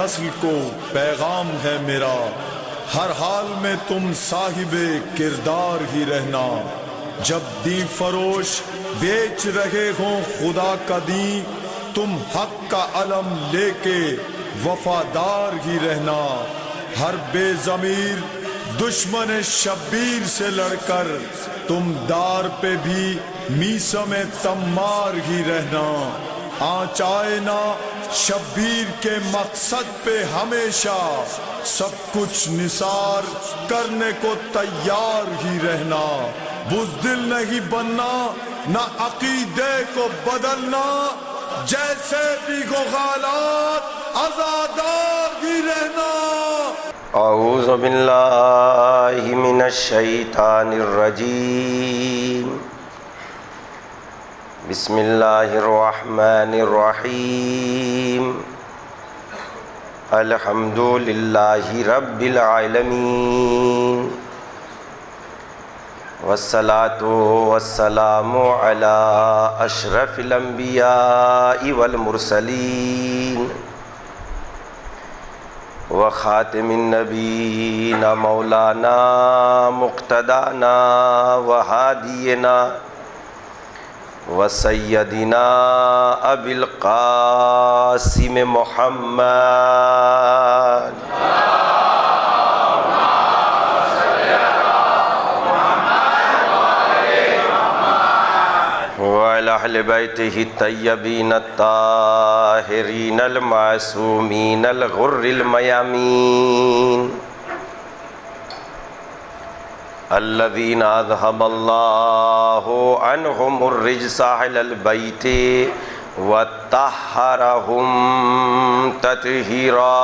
نسل کو پیغام ہے میرا، ہر حال میں تم صاحب کردار ہی رہنا۔ جب دین فروش بیچ رہے ہوں خدا کا دین، تم حق کا علم لے کے وفادار ہی رہنا۔ ہر بے ضمیر دشمن شبیر سے لڑ کر تم دار پہ بھی میثم تمار ہی رہنا۔ آنچ آئے نہ شبیر کے مقصد پہ ہمیشہ، سب کچھ نثار کرنے کو تیار ہی رہنا۔ بزدل نہیں بننا، نہ عقیدے کو بدلنا، جیسے بھی ہو حالات آزادار ہی رہنا۔ اعوذ باللہ من الشیطان الرجیم، بسم اللہ الرحمن الرحیم، الحمد للہ رب العالمین، والصلاة والسلام علی اشرف الانبیاء والمرسلین، وخاتم النبیین مولانا مقتدانا وہادینا وسیدنا ابی القاسم محمد وعلی اہل بیتہ الطیبین الطاہرین المعصومین الغر المیامین، الذین اذھب اللہ عنہم الرجس اہل البیت وطہرہم تطہیرا۔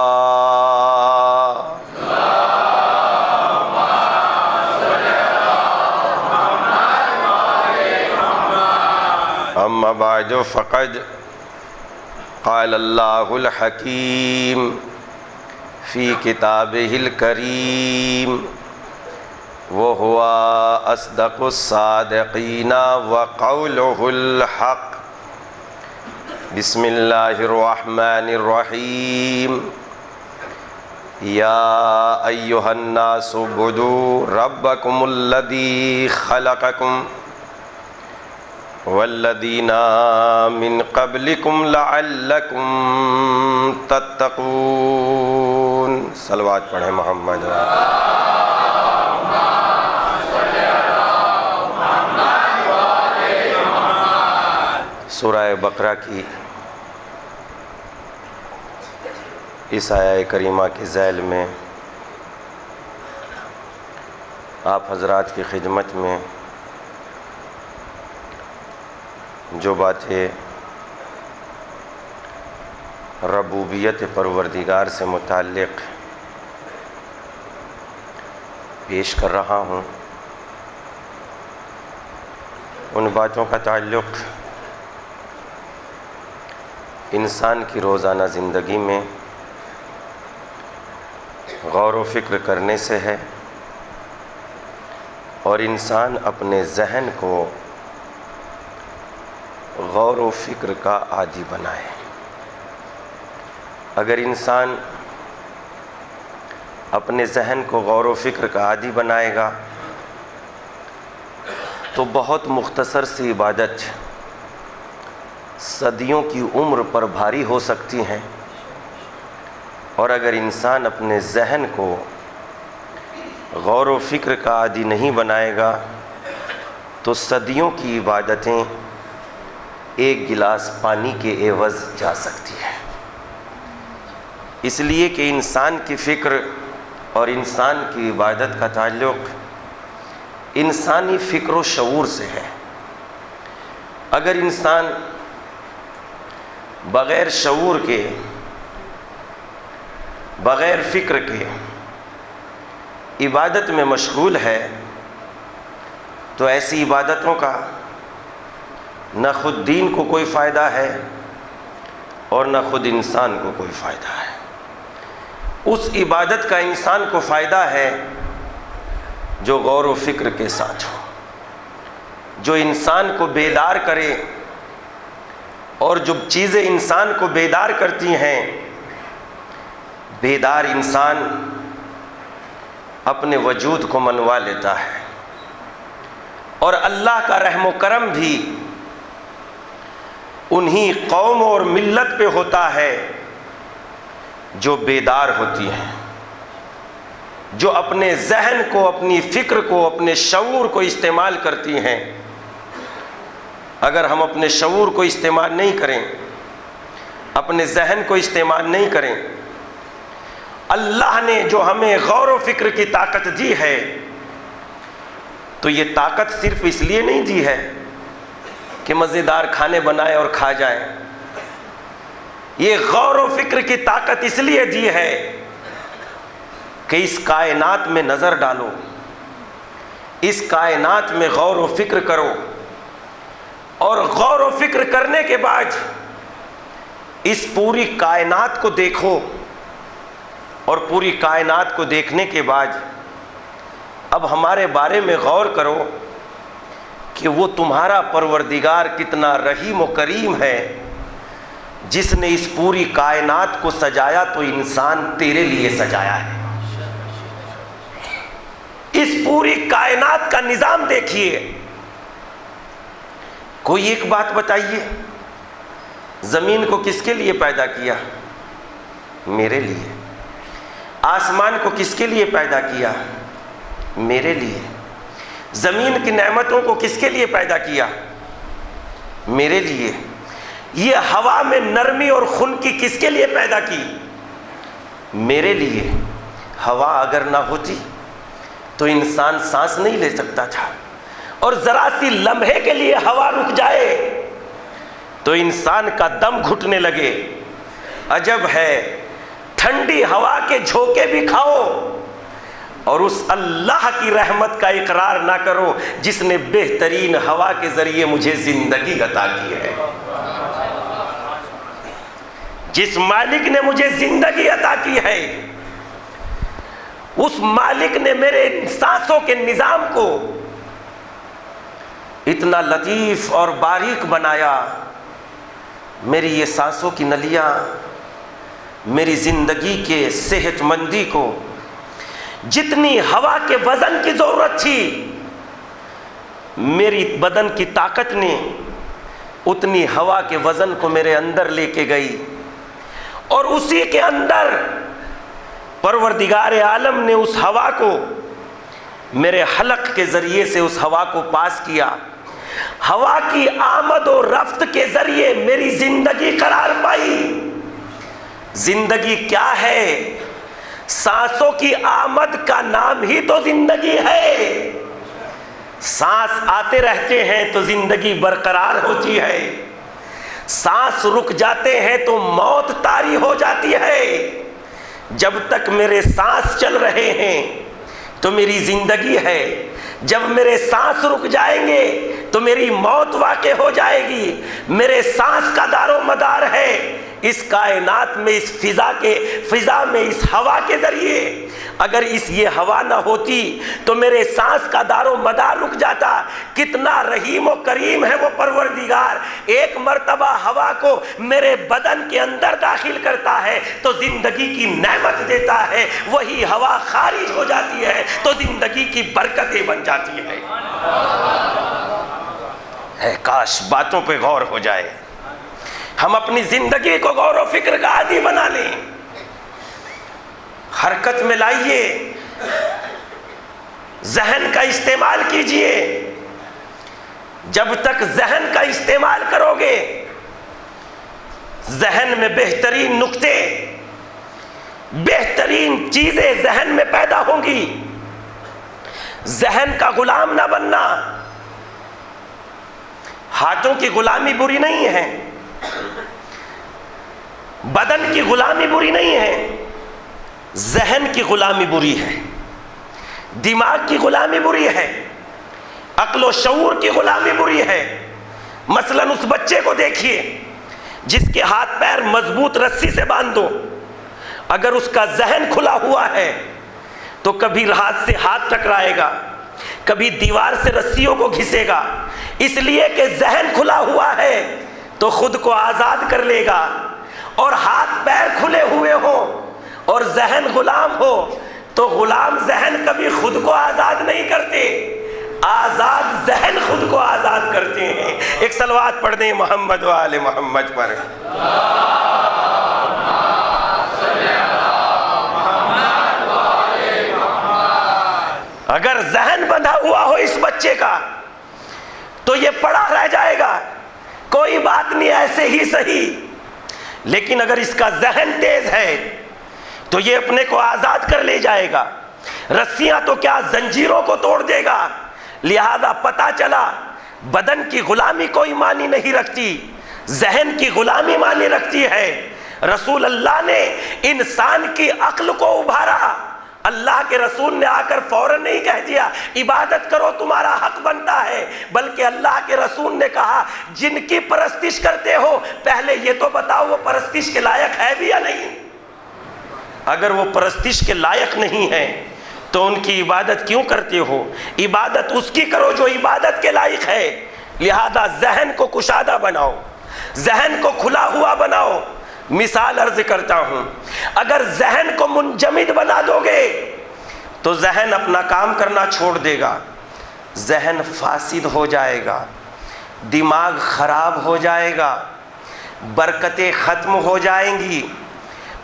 اما بعد فقد قال اللہ الحکیم فی کتابہ الکریم، وهو اصدق الصادقین وقولہ الحق۔ بسم اللہ الرحمن الرحیم، یا ایہا الناس اعبدوا ربکم الذی خلقکم والذین من قبلکم لعلکم تتقون۔ صلوات پڑھیں محمد۔ سورہ بقرہ کی اس آیہ کریمہ کے ذیل میں آپ حضرات کی خدمت میں جو باتیں ربوبیت پروردگار سے متعلق پیش کر رہا ہوں، ان باتوں کا تعلق انسان کی روزانہ زندگی میں غور و فکر کرنے سے ہے، اور انسان اپنے ذہن کو غور و فکر کا عادی بنائے۔ اگر انسان اپنے ذہن کو غور و فکر کا عادی بنائے گا تو بہت مختصر سی عبادت صدیوں کی عمر پر بھاری ہو سکتی ہیں، اور اگر انسان اپنے ذہن کو غور و فکر کا عادی نہیں بنائے گا تو صدیوں کی عبادتیں ایک گلاس پانی کے عوض جا سکتی ہے۔ اس لیے کہ انسان کی فکر اور انسان کی عبادت کا تعلق انسانی فکر و شعور سے ہے۔ اگر انسان بغیر شعور کے، بغیر فکر کے عبادت میں مشغول ہے تو ایسی عبادتوں کا نہ خود دین کو کوئی فائدہ ہے اور نہ خود انسان کو کوئی فائدہ ہے۔ اس عبادت کا انسان کو فائدہ ہے جو غور و فکر کے ساتھ ہو، جو انسان کو بیدار کرے، اور جو چیزیں انسان کو بیدار کرتی ہیں بیدار انسان اپنے وجود کو منوا لیتا ہے، اور اللہ کا رحم و کرم بھی انہی قوم اور ملت پہ ہوتا ہے جو بیدار ہوتی ہیں، جو اپنے ذہن کو، اپنی فکر کو، اپنے شعور کو استعمال کرتی ہیں۔ اگر ہم اپنے شعور کو استعمال نہیں کریں، اپنے ذہن کو استعمال نہیں کریں، اللہ نے جو ہمیں غور و فکر کی طاقت دی ہے، تو یہ طاقت صرف اس لیے نہیں دی ہے کہ مزیدار کھانے بنائے اور کھا جائیں، یہ غور و فکر کی طاقت اس لیے دی ہے کہ اس کائنات میں نظر ڈالو، اس کائنات میں غور و فکر کرو، اور غور و فکر کرنے کے بعد اس پوری کائنات کو دیکھو، اور پوری کائنات کو دیکھنے کے بعد اب ہمارے بارے میں غور کرو کہ وہ تمہارا پروردگار کتنا رحیم و کریم ہے، جس نے اس پوری کائنات کو سجایا تو انسان تیرے لیے سجایا ہے۔ اس پوری کائنات کا نظام دیکھیے۔ کوئی ایک بات بتائیے، زمین کو کس کے لیے پیدا کیا؟ میرے لیے۔ آسمان کو کس کے لیے پیدا کیا؟ میرے لیے۔ زمین کی نعمتوں کو کس کے لیے پیدا کیا؟ میرے لیے۔ یہ ہوا میں نرمی اور خنکی کس کے لیے پیدا کی؟ میرے لیے۔ ہوا اگر نہ ہوتی تو انسان سانس نہیں لے سکتا تھا، اور ذرا سی لمحے کے لیے ہوا رک جائے تو انسان کا دم گھٹنے لگے۔ عجب ہے، ٹھنڈی ہوا کے جھونکے بھی کھاؤ اور اس اللہ کی رحمت کا اقرار نہ کرو جس نے بہترین ہوا کے ذریعے مجھے زندگی عطا کی ہے۔ جس مالک نے مجھے زندگی عطا کی ہے، اس مالک نے میرے سانسوں کے نظام کو اتنا لطیف اور باریک بنایا، میری یہ سانسوں کی نلیاں میری زندگی کے صحت مندی کو، جتنی ہوا کے وزن کی ضرورت تھی میری بدن کی طاقت نے اتنی ہوا کے وزن کو میرے اندر لے کے گئی، اور اسی کے اندر پروردگار عالم نے اس ہوا کو میرے حلق کے ذریعے سے اس ہوا کو پاس کیا۔ ہوا کی آمد و رفت کے ذریعے میری زندگی قرار پائی۔ زندگی کیا ہے؟ سانسوں کی آمد کا نام ہی تو زندگی ہے۔ سانس آتے رہتے ہیں تو زندگی برقرار ہوتی ہے، سانس رک جاتے ہیں تو موت طاری ہو جاتی ہے۔ جب تک میرے سانس چل رہے ہیں تو میری زندگی ہے، جب میرے سانس رک جائیں گے تو میری موت واقع ہو جائے گی۔ میرے سانس کا دار و مدار ہے اس کائنات میں، اس فضا میں، اس ہوا کے ذریعے۔ اگر یہ ہوا نہ ہوتی تو میرے سانس کا دار و مدار رک جاتا۔ کتنا رحیم و کریم ہے وہ پروردگار، ایک مرتبہ ہوا کو میرے بدن کے اندر داخل کرتا ہے تو زندگی کی نعمت دیتا ہے، وہی ہوا خارج ہو جاتی ہے تو زندگی کی برکتیں بن جاتی ہے۔ کاش باتوں پہ غور ہو جائے، ہم اپنی زندگی کو غور و فکر کا عادی بنا لیں، حرکت میں لائیے، ذہن کا استعمال کیجئے۔ جب تک ذہن کا استعمال کرو گے، ذہن میں بہترین نکتے، بہترین چیزیں ذہن میں پیدا ہوں گی۔ ذہن کا غلام نہ بننا۔ ہاتھوں کی غلامی بری نہیں ہے، بدن کی غلامی بری نہیں ہے، ذہن کی غلامی بری ہے، دماغ کی غلامی بری ہے، عقل و شعور کی غلامی بری ہے۔ مثلا اس بچے کو دیکھیے جس کے ہاتھ پیر مضبوط رسی سے باندھ دو، اگر اس کا ذہن کھلا ہوا ہے تو کبھی ہاتھ سے ہاتھ ٹکرائے گا، کبھی دیوار سے رسیوں کو گھسے گا، اس لیے کہ ذہن کھلا ہوا ہے تو خود کو آزاد کر لے گا۔ اور ہاتھ پیر کھلے ہوئے ہوں اور ذہن غلام ہو تو غلام ذہن کبھی خود کو آزاد نہیں کرتے، آزاد ذہن خود کو آزاد کرتے ہیں۔ ایک صلوات پڑھ دیں محمد و آل محمد پر۔ اگر ذہن بندھا ہوا ہو اس بچے کا تو یہ پڑا رہ جائے گا، کوئی بات نہیں، ایسے ہی صحیح، لیکن اگر اس کا ذہن تیز ہے تو یہ اپنے کو آزاد کر لے جائے گا، رسیاں تو کیا زنجیروں کو توڑ دے گا۔ لہذا پتہ چلا بدن کی غلامی کوئی معنی نہیں رکھتی، ذہن کی غلامی معنی رکھتی ہے۔ رسول اللہ نے انسان کی عقل کو ابھارا، اللہ کے رسول نے آ کر فوراً نہیں کہہ دیا عبادت کرو تمہارا حق بنتا ہے، بلکہ اللہ کے رسول نے کہا جن کی پرستش کرتے ہو پہلے یہ تو بتاؤ وہ پرستش کے لائق ہے بھی یا نہیں۔ اگر وہ پرستش کے لائق نہیں ہے تو ان کی عبادت کیوں کرتے ہو؟ عبادت اس کی کرو جو عبادت کے لائق ہے۔ لہذا ذہن کو کشادہ بناؤ، ذہن کو کھلا ہوا بناؤ۔ مثال عرض کرتا ہوں، اگر ذہن کو منجمد بنا دو گے تو ذہن اپنا کام کرنا چھوڑ دے گا، ذہن فاسد ہو جائے گا، دماغ خراب ہو جائے گا، برکتیں ختم ہو جائیں گی۔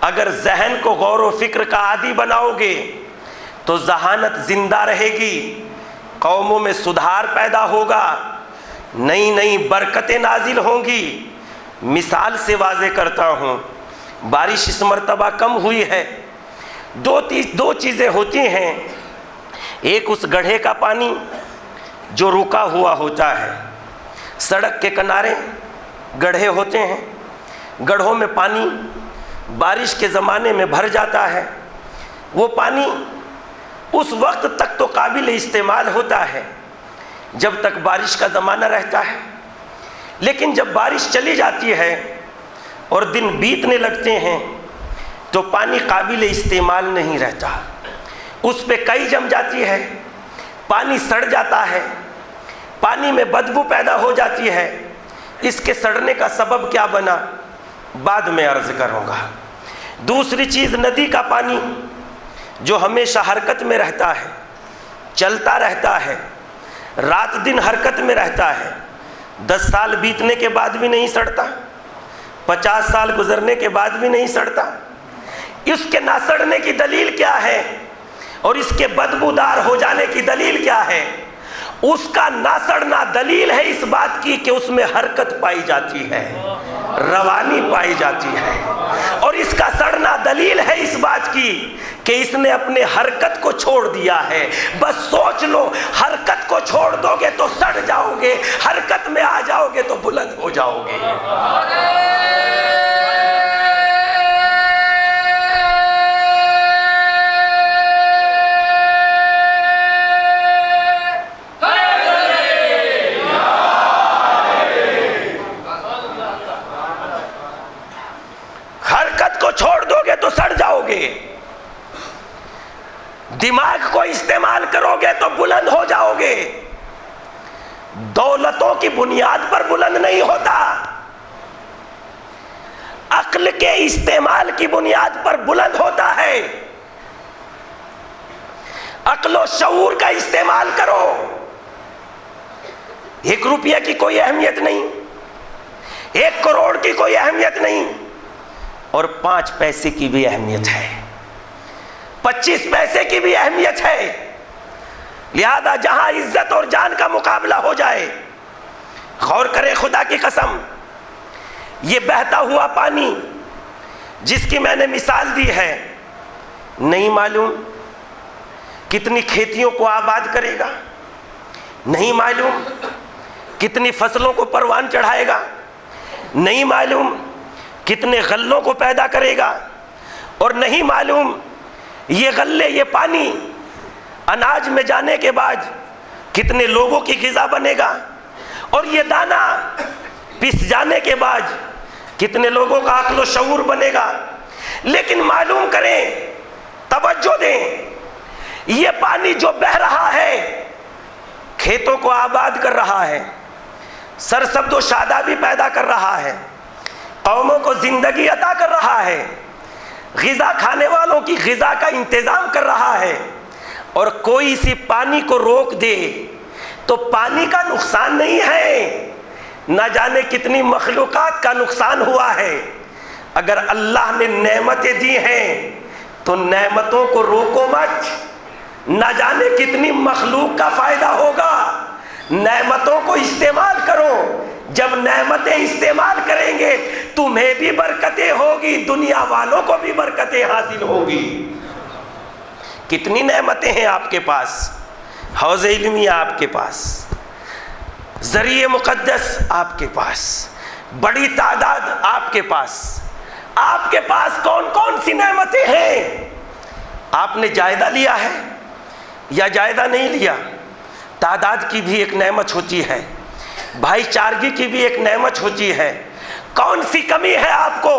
اگر ذہن کو غور و فکر کا عادی بناؤ گے تو ذہانت زندہ رہے گی، قوموں میں سدھار پیدا ہوگا، نئی نئی برکتیں نازل ہوں گی۔ مثال سے واضح کرتا ہوں، بارش اس مرتبہ کم ہوئی ہے، دو چیزیں ہوتی ہیں، ایک اس گڑھے کا پانی جو رکا ہوا ہوتا ہے، سڑک کے کنارے گڑھے ہوتے ہیں، گڑھوں میں پانی بارش کے زمانے میں بھر جاتا ہے، وہ پانی اس وقت تک تو قابل استعمال ہوتا ہے جب تک بارش کا زمانہ رہتا ہے، لیکن جب بارش چلی جاتی ہے اور دن بیتنے لگتے ہیں تو پانی قابل استعمال نہیں رہتا، اس پہ کئی جم جاتی ہے، پانی سڑ جاتا ہے، پانی میں بدبو پیدا ہو جاتی ہے۔ اس کے سڑنے کا سبب کیا بنا بعد میں عرض کروں گا۔ دوسری چیز ندی کا پانی جو ہمیشہ حرکت میں رہتا ہے، چلتا رہتا ہے، رات دن حرکت میں رہتا ہے، 10 سال بیتنے کے بعد بھی نہیں سڑتا، 50 سال گزرنے کے بعد بھی نہیں سڑتا۔ اس کے نہ سڑنے کی دلیل کیا ہے اور اس کے بدبودار ہو جانے کی دلیل کیا ہے؟ اس کا نہ سڑنا دلیل ہے اس بات کی کہ اس میں حرکت پائی جاتی ہے، روانی پائی جاتی ہے، اور اس کا سڑنا دلیل ہے اس بات کی کہ اس نے اپنے حرکت کو چھوڑ دیا ہے۔ بس سوچ لو، حرکت کو چھوڑ دو گے تو سڑ جاؤ گے، حرکت میں آ جاؤ گے تو بلند ہو جاؤ گے۔ حرکت کو چھوڑ دو گے تو سڑ جاؤ گے، دماغ کو استعمال کرو گے تو بلند ہو جاؤ گے۔ دولتوں کی بنیاد پر بلند نہیں ہوتا، عقل کے استعمال کی بنیاد پر بلند ہوتا ہے۔ عقل و شعور کا استعمال کرو، 1 روپیہ کی کوئی اہمیت نہیں، 1 کروڑ کی کوئی اہمیت نہیں، اور 5 پیسے کی بھی اہمیت ہے، 25 پیسے کی بھی اہمیت ہے۔ لہذا جہاں عزت اور جان کا مقابلہ ہو جائے، غور کریں خدا کی قسم، یہ بہتا ہوا پانی جس کی میں نے مثال دی ہے، نہیں معلوم کتنی کھیتیوں کو آباد کرے گا، نہیں معلوم کتنی فصلوں کو پروان چڑھائے گا، نہیں معلوم کتنے غلوں کو پیدا کرے گا، اور نہیں معلوم یہ غلے، یہ پانی اناج میں جانے کے بعد کتنے لوگوں کی غذا بنے گا، اور یہ دانہ پس جانے کے بعد کتنے لوگوں کا عقل و شعور بنے گا۔ لیکن معلوم کریں، توجہ دیں، یہ پانی جو بہہ رہا ہے کھیتوں کو آباد کر رہا ہے، سرسبز و شادابی پیدا کر رہا ہے، قوموں کو زندگی عطا کر رہا ہے، غذا کھانے والوں کی غذا کا انتظام کر رہا ہے، اور کوئی اسی پانی کو روک دے تو پانی کا نقصان نہیں ہے، نہ جانے کتنی مخلوقات کا نقصان ہوا ہے۔ اگر اللہ نے نعمتیں دی ہیں تو نعمتوں کو روکو مت، نہ جانے کتنی مخلوق کا فائدہ ہوگا، نعمتوں کو استعمال کرو۔ جب نعمتیں استعمال کریں گے تمہیں بھی برکتیں ہوگی، دنیا والوں کو بھی برکتیں حاصل ہوگی۔ کتنی نعمتیں ہیں آپ کے پاس، حوض علمیہ آپ کے پاس، ذریعہ مقدس آپ کے پاس، بڑی تعداد آپ کے پاس کون کون سی نعمتیں ہیں؟ آپ نے جائزہ لیا ہے یا جائزہ نہیں لیا؟ تعداد کی بھی ایک نعمت ہوتی ہے، بھائی چارگی کی بھی ایک نعمت ہوتی ہے۔ کون سی کمی ہے آپ کو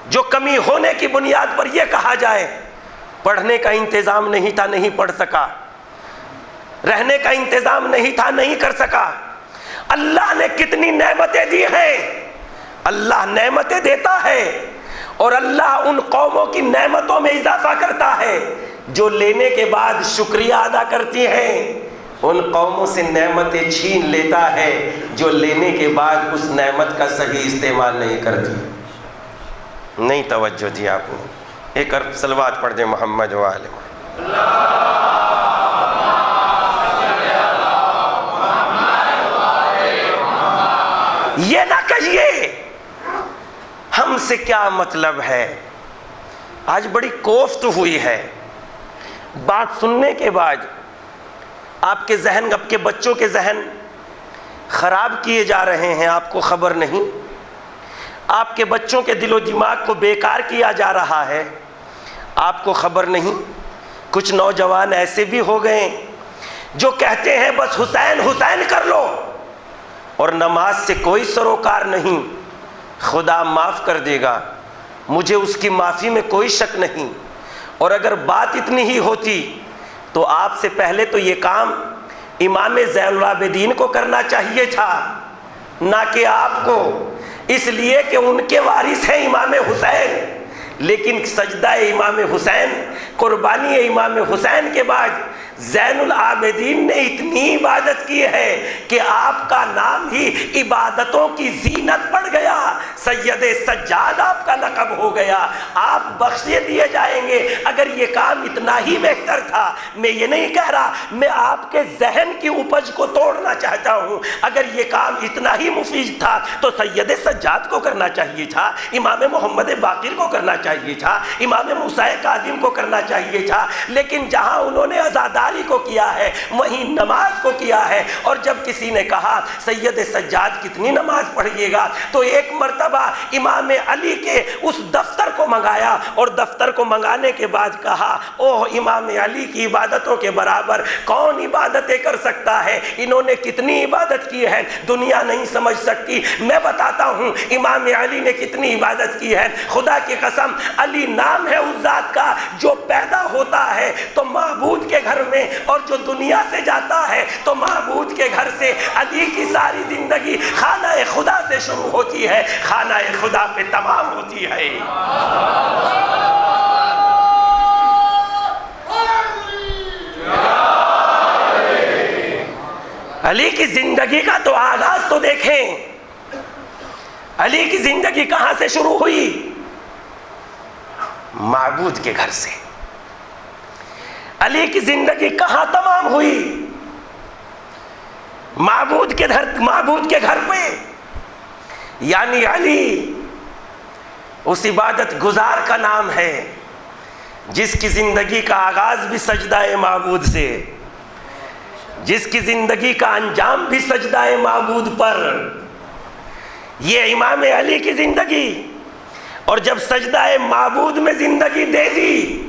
جو کمی ہونے کی بنیاد پر یہ کہا جائے پڑھنے کا انتظام نہیں تھا، نہیں پڑھ سکا، رہنے کا انتظام نہیں تھا، نہیں کر سکا؟ اللہ نے کتنی نعمتیں دی ہیں، اللہ نعمتیں دیتا ہے، اور اللہ ان قوموں کی نعمتوں میں اضافہ کرتا ہے جو لینے کے بعد شکریہ ادا کرتی ہیں، ان قوموں سے نعمتیں چھین لیتا ہے جو لینے کے بعد اس نعمت کا صحیح استعمال نہیں کرتی۔ نہیں توجہ دی آپ نے؟ ایک اور صلوات پڑھ دیں محمد و آل محمد۔ یہ نہ کہیے ہم سے کیا مطلب ہے۔ آج بڑی کوفت ہوئی ہے، بات سننے کے بعد آپ کے ذہن، آپ کے بچوں کے ذہن خراب کیے جا رہے ہیں، آپ کو خبر نہیں؟ آپ کے بچوں کے دل و دماغ کو بیکار کیا جا رہا ہے، آپ کو خبر نہیں؟ کچھ نوجوان ایسے بھی ہو گئے جو کہتے ہیں بس حسین حسین کر لو، اور نماز سے کوئی سروکار نہیں، خدا معاف کر دے گا، مجھے اس کی معافی میں کوئی شک نہیں۔ اور اگر بات اتنی ہی ہوتی تو آپ سے پہلے تو یہ کام امام زین العابدین کو کرنا چاہیے تھا، نہ کہ آپ کو، اس لیے کہ ان کے وارث ہیں امام حسین۔ لیکن سجدہ امام حسین، قربانی امام حسین کے بعد زین العابدین نے اتنی عبادت کی ہے کہ آپ کا نام ہی عبادتوں کی زینت پڑ گیا، سید سجاد آپ کا لقب ہو گیا، آپ بخشے دیے جائیں گے۔ اگر یہ کام اتنا ہی بہتر تھا، میں یہ نہیں کہہ رہا، میں آپ کے ذہن کی اپج کو توڑنا چاہتا ہوں، اگر یہ کام اتنا ہی مفید تھا تو سید سجاد کو کرنا چاہیے تھا، امام محمد باقر کو کرنا چاہیے تھا، امام موسیٰ کاظم کو کرنا چاہیے تھا۔ لیکن جہاں انہوں نے عزاداری کو کیا ہے وہیں نماز کو کیا ہے۔ اور جب کسی نے کہا سید سجاد کتنی نماز پڑھیے گا، تو ایک مرتبہ امام علی کے اس دفتر کو منگایا، اور دفتر کو منگانے کے بعد کہا اوہ امام علی کی عبادتوں کے برابر کون عبادتیں کر سکتا ہے، انہوں نے کتنی عبادت کی ہے دنیا نہیں سمجھ سکتی۔ میں بتاتا ہوں امام علی نے کتنی عبادت کی ہے، خدا کی قسم علی نام ہے اس ذات کا جو پیدا ہوتا ہے تو معبود کے گھر میں، اور جو دنیا سے جاتا ہے تو معبود کے گھر سے۔ علی کی ساری زندگی خانہ خدا سے شروع ہوتی ہے، خانہ خدا پہ تمام ہوتی ہے۔ علی کی زندگی کا تو آغاز تو دیکھیں، علی کی زندگی کہاں سے شروع ہوئی؟ معبود کے گھر سے۔ علی کی زندگی کہاں تمام ہوئی؟ معبود کے گھر پہ۔ یعنی علی اس عبادت گزار کا نام ہے جس کی زندگی کا آغاز بھی سجدہ معبود سے، جس کی زندگی کا انجام بھی سجدہ معبود پر۔ یہ امام علی کی زندگی، اور جب سجدہ معبود میں زندگی دے دی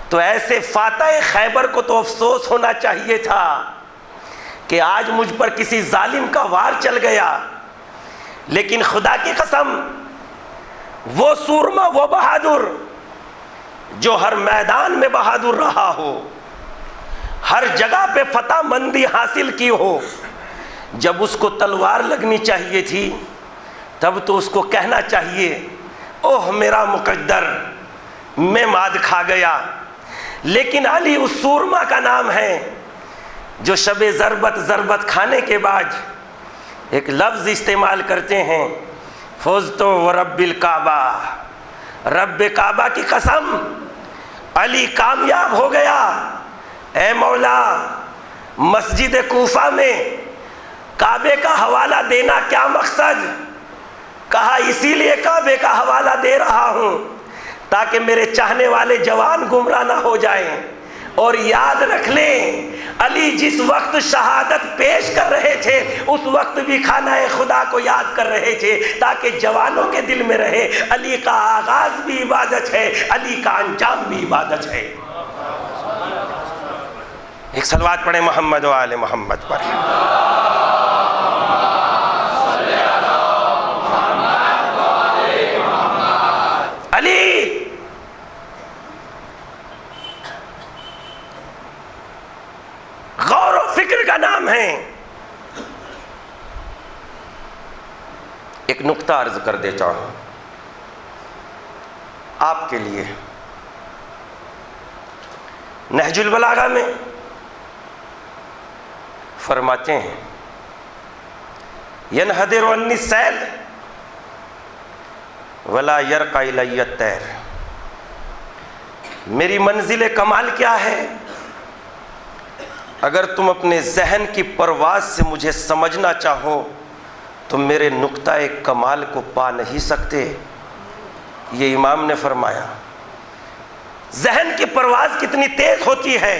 تو ایسے فاتح خیبر کو تو افسوس ہونا چاہیے تھا کہ آج مجھ پر کسی ظالم کا وار چل گیا، لیکن خدا کی قسم وہ سورما، وہ بہادر جو ہر میدان میں بہادر رہا ہو، ہر جگہ پہ فتح مندی حاصل کی ہو، جب اس کو تلوار لگنی چاہیے تھی تب تو اس کو کہنا چاہیے اوہ میرا مقدر، میں ماد کھا گیا، لیکن علی اس سورما کا نام ہے جو شب ضربت کھانے کے بعد ایک لفظ استعمال کرتے ہیں، فوزتو ورب الکعبہ، رب کعبہ کی قسم علی کامیاب ہو گیا۔ اے مولا، مسجد کوفہ میں کعبے کا حوالہ دینا کیا مقصد؟ کہا اسی لیے کعبے کا حوالہ دے رہا ہوں تاکہ میرے چاہنے والے جوان گمراہ نہ ہو جائیں، اور یاد رکھ لیں علی جس وقت شہادت پیش کر رہے تھے اس وقت بھی خانہ خدا کو یاد کر رہے تھے تاکہ جوانوں کے دل میں رہے علی کا آغاز بھی عبادت ہے، علی کا انجام بھی عبادت ہے۔ ایک صلوات پڑھیں محمد و آل محمد پر۔ علی غور و فکر کا نام ہے۔ ایک نقطہ عرض کر دیتا ہوں آپ کے لیے، نہج البلاغہ میں فرماتے ہیں ینحدر عنی السیل ولا یرقی الی الطیر، میری منزل کمال کیا ہے؟ اگر تم اپنے ذہن کی پرواز سے مجھے سمجھنا چاہو تو میرے نقطہ کمال کو پا نہیں سکتے۔ یہ امام نے فرمایا ذہن کی پرواز کتنی تیز ہوتی ہے،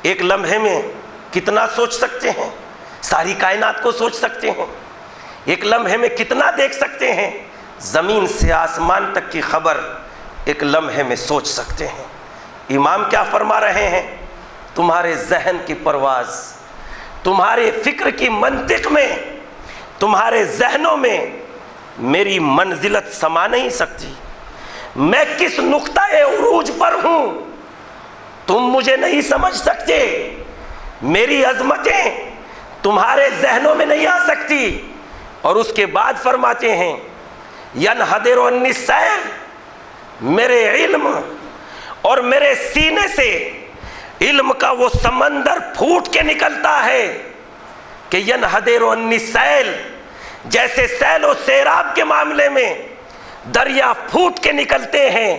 ایک لمحے میں کتنا سوچ سکتے ہیں، ساری کائنات کو سوچ سکتے ہیں، ایک لمحے میں کتنا دیکھ سکتے ہیں، زمین سے آسمان تک کی خبر ایک لمحے میں سوچ سکتے ہیں۔ امام کیا فرما رہے ہیں؟ تمہارے ذہن کی پرواز، تمہارے فکر کی منطق میں، تمہارے ذہنوں میں میری منزلت سما نہیں سکتی۔ میں کس نقطہ عروج پر ہوں تم مجھے نہیں سمجھ سکتے، میری عظمتیں تمہارے ذہنوں میں نہیں آ سکتی۔ اور اس کے بعد فرماتے ہیں ینحدر عنی السیل، میرے علم اور میرے سینے سے علم کا وہ سمندر پھوٹ کے نکلتا ہے کہ ینحدر عنی السیل، جیسے سیل و سیراب کے معاملے میں دریا پھوٹ کے نکلتے ہیں،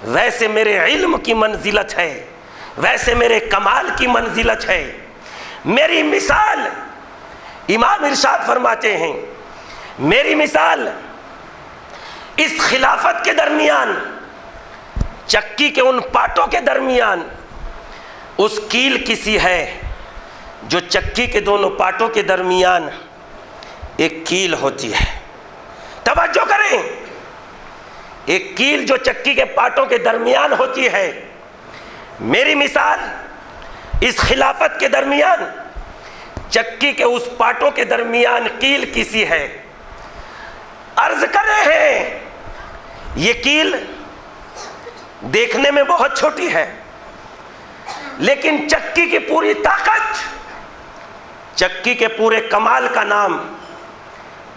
ویسے میرے علم کی منزلت ہے، ویسے میرے کمال کی منزلت ہے۔ میری مثال، امام ارشاد فرماتے ہیں میری مثال اس خلافت کے درمیان، چکی کے ان پاٹوں کے درمیان اس کیل کی سی ہے جو چکی کے دونوں پاٹوں کے درمیان ایک کیل ہوتی ہے۔ توجہ کریں، ایک کیل جو چکی کے پاٹوں کے درمیان ہوتی ہے، میری مثال اس خلافت کے درمیان چکی کے اس پاٹوں کے درمیان کیل کی سی ہے۔ عرض کر رہے ہیں یہ کیل دیکھنے میں بہت چھوٹی ہے، لیکن چکی کی پوری طاقت، چکی کے پورے کمال کا نام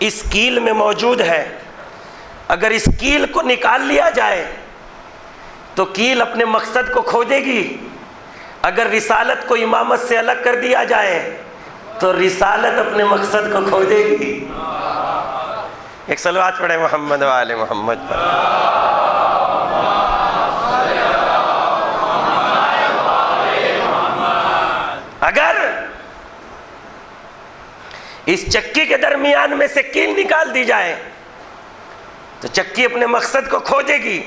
اس کیل میں موجود ہے۔ اگر اس کیل کو نکال لیا جائے تو کیل اپنے مقصد کو کھو دے گی، اگر رسالت کو امامت سے الگ کر دیا جائے تو رسالت اپنے مقصد کو کھو دے گی۔ ایک صلوات پڑھیں محمد و آل محمد پر۔ اگر اس چکی کے درمیان میں سے کیل نکال دی جائے تو چکی اپنے مقصد کو کھو دے گی۔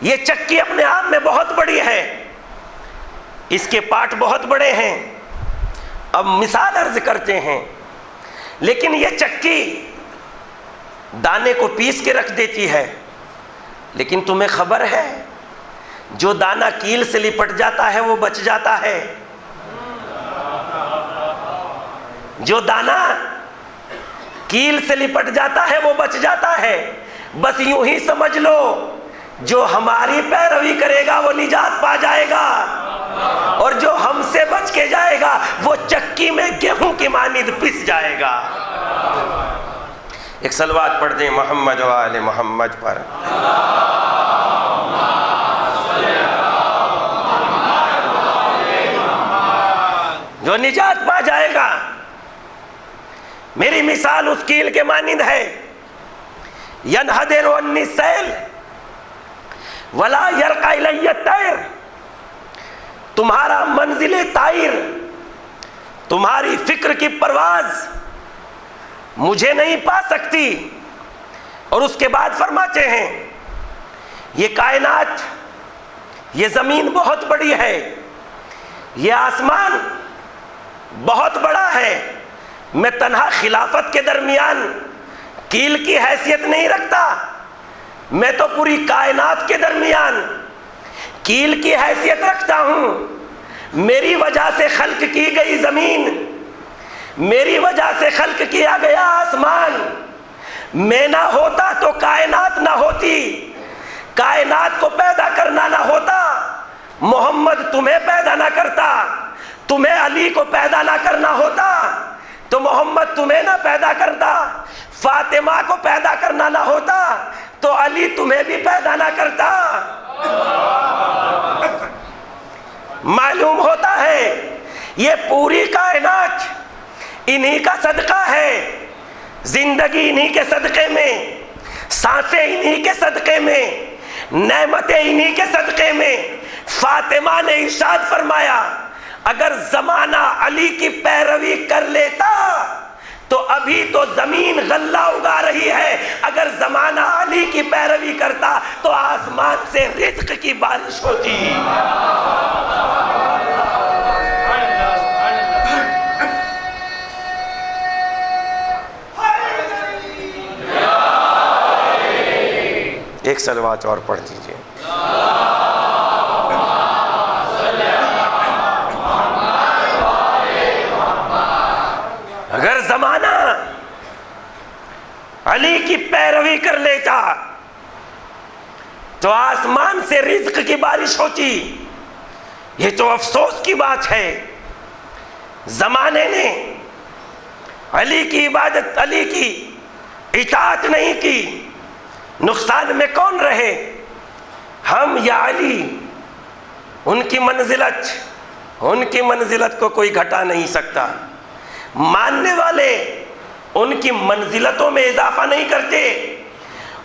یہ چکی اپنے آپ میں بہت بڑی ہے، اس کے پارٹ بہت بڑے ہیں۔ اب مثال عرض کرتے ہیں، لیکن یہ چکی دانے کو پیس کے رکھ دیتی ہے، لیکن تمہیں خبر ہے جو دانہ کیل سے لپٹ جاتا ہے وہ بچ جاتا ہے، جو دانہ کیل سے لپٹ جاتا ہے وہ بچ جاتا ہے۔ بس یوں ہی سمجھ لو جو ہماری پیروی کرے گا وہ نجات پا جائے گا، اور جو ہم سے بچ کے جائے گا وہ چکی میں گیہوں کی مانند پس جائے گا۔ ایک صلوات پڑھ دیں محمد و آل محمد پر۔ نجات پا جائے گا۔ میری مثال اس کیل کے مانند ہے، ینحدر عنی السیل ولا یرقی الی الطیر، تمہارا منزل طائر، تمہاری فکر کی پرواز مجھے نہیں پا سکتی۔ اور اس کے بعد فرماتے ہیں یہ کائنات، یہ زمین بہت بڑی ہے، یہ آسمان بہت بڑا ہے، میں تنہا خلافت کے درمیان کیل کی حیثیت نہیں رکھتا، میں تو پوری کائنات کے درمیان کیل کی حیثیت رکھتا ہوں۔ میری وجہ سے خلق کی گئی زمین، میری وجہ سے خلق کیا گیا آسمان، میں نہ ہوتا تو کائنات نہ ہوتی، کائنات کو پیدا کرنا نہ ہوتا، محمد تمہیں پیدا نہ کرتا، تمہیں علی کو پیدا نہ کرنا ہوتا تو محمد تمہیں نہ پیدا کرتا، فاطمہ کو پیدا کرنا نہ ہوتا تو علی تمہیں بھی پیدا نہ کرتا۔ معلوم ہوتا ہے یہ پوری کائنات انہی کا صدقہ ہے، زندگی انہی کے صدقے میں، سانسیں انہی کے صدقے میں، نعمتیں انہی کے صدقے میں۔ فاطمہ نے ارشاد فرمایا اگر زمانہ علی کی پیروی کر لیتا تو ابھی تو زمین غلہ اگا رہی ہے، اگر زمانہ علی کی پیروی کرتا تو آسمان سے رزق کی بارش ہوتی۔ ایک صلوات اور پڑھ دیجئے۔ اگر زمانہ علی کی پیروی کر لیتا تو آسمان سے رزق کی بارش ہوتی۔ یہ تو افسوس کی بات ہے، زمانے نے علی کی عبادت، علی کی اطاعت نہیں کی، نقصان میں کون رہے، ہم یا علی؟ ان کی منزلت کو کوئی گھٹا نہیں سکتا۔ ماننے والے ان کی منزلتوں میں اضافہ نہیں کرتے،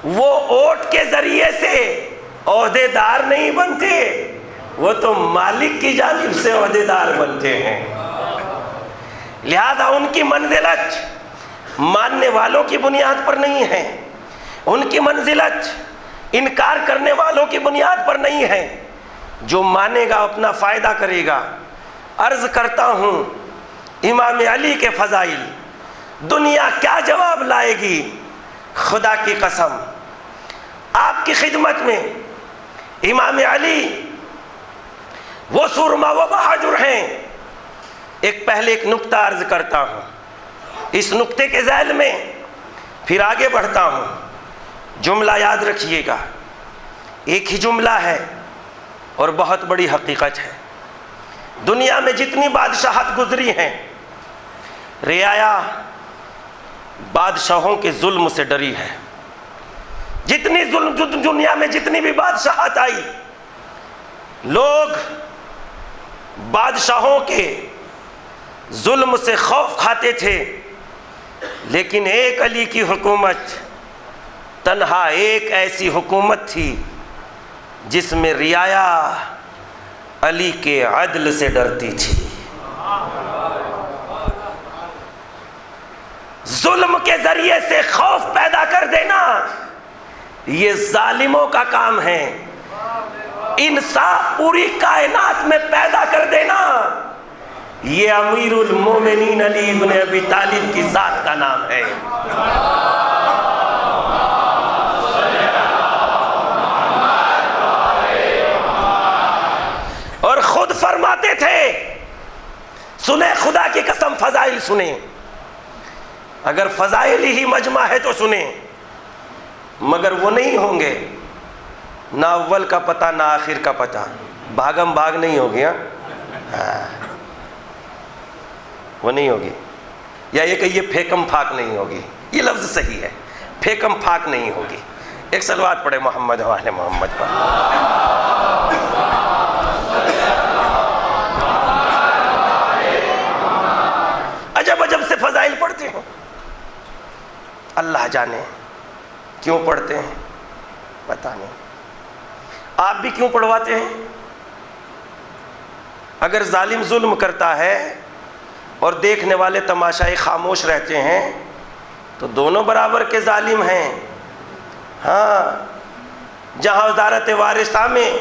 وہ ووٹ کے ذریعے سے عہدے دار نہیں بنتے، وہ تو مالک کی جانب سے عہدے دار بنتے ہیں۔ لہذا ان کی منزلت ماننے والوں کی بنیاد پر نہیں ہے، ان کی منزلت انکار کرنے والوں کی بنیاد پر نہیں ہے، جو مانے گا اپنا فائدہ کرے گا۔ عرض کرتا ہوں امام علی کے فضائل دنیا کیا جواب لائے گی، خدا کی قسم۔ آپ کی خدمت میں امام علی وہ سرما وہ بہادر ہیں۔ پہلے ایک نقطہ عرض کرتا ہوں، اس نقطے کے ذیل میں پھر آگے بڑھتا ہوں۔ جملہ یاد رکھیے گا، ایک ہی جملہ ہے اور بہت بڑی حقیقت ہے۔ دنیا میں جتنی بادشاہت گزری ہیں، رعایا بادشاہوں کے ظلم سے ڈری ہے۔ جتنی ظلم دنیا میں جتنی بھی بادشاہت آئی، لوگ بادشاہوں کے ظلم سے خوف کھاتے تھے، لیکن ایک علی کی حکومت تنہا ایک ایسی حکومت تھی جس میں رعایا علی کے عدل سے ڈرتی تھی۔ ظلم کے ذریعے سے خوف پیدا کر دینا یہ ظالموں کا کام ہے، انصاف پوری کائنات میں پیدا کر دینا یہ امیر المومنین علی ابن ابی طالب کی ذات کا نام ہے۔ اور خود فرماتے تھے، سنیں خدا کی قسم، فضائل سنیں، اگر فضائل ہی مجمع ہے تو سنیں، مگر وہ نہیں ہوں گے، نہ اول کا پتہ نہ آخر کا پتہ، بھاگم بھاگ نہیں ہوگی، وہ نہیں ہوگی، یا یہ کہیے پھیکم پھاک نہیں ہوگی، یہ لفظ صحیح ہے، پھیکم پھاک نہیں ہوگی۔ ایک صلوات پڑھے محمد و آل محمد پر۔ اللہ جانے کیوں پڑھتے ہیں، پتہ نہیں۔ آپ بھی کیوں پڑھواتے ہیں؟ اگر ظالم ظلم کرتا ہے اور دیکھنے والے تماشائی خاموش رہتے ہیں تو دونوں برابر کے ظالم ہیں۔ ہاں، جہاں وزارت وارثہ میں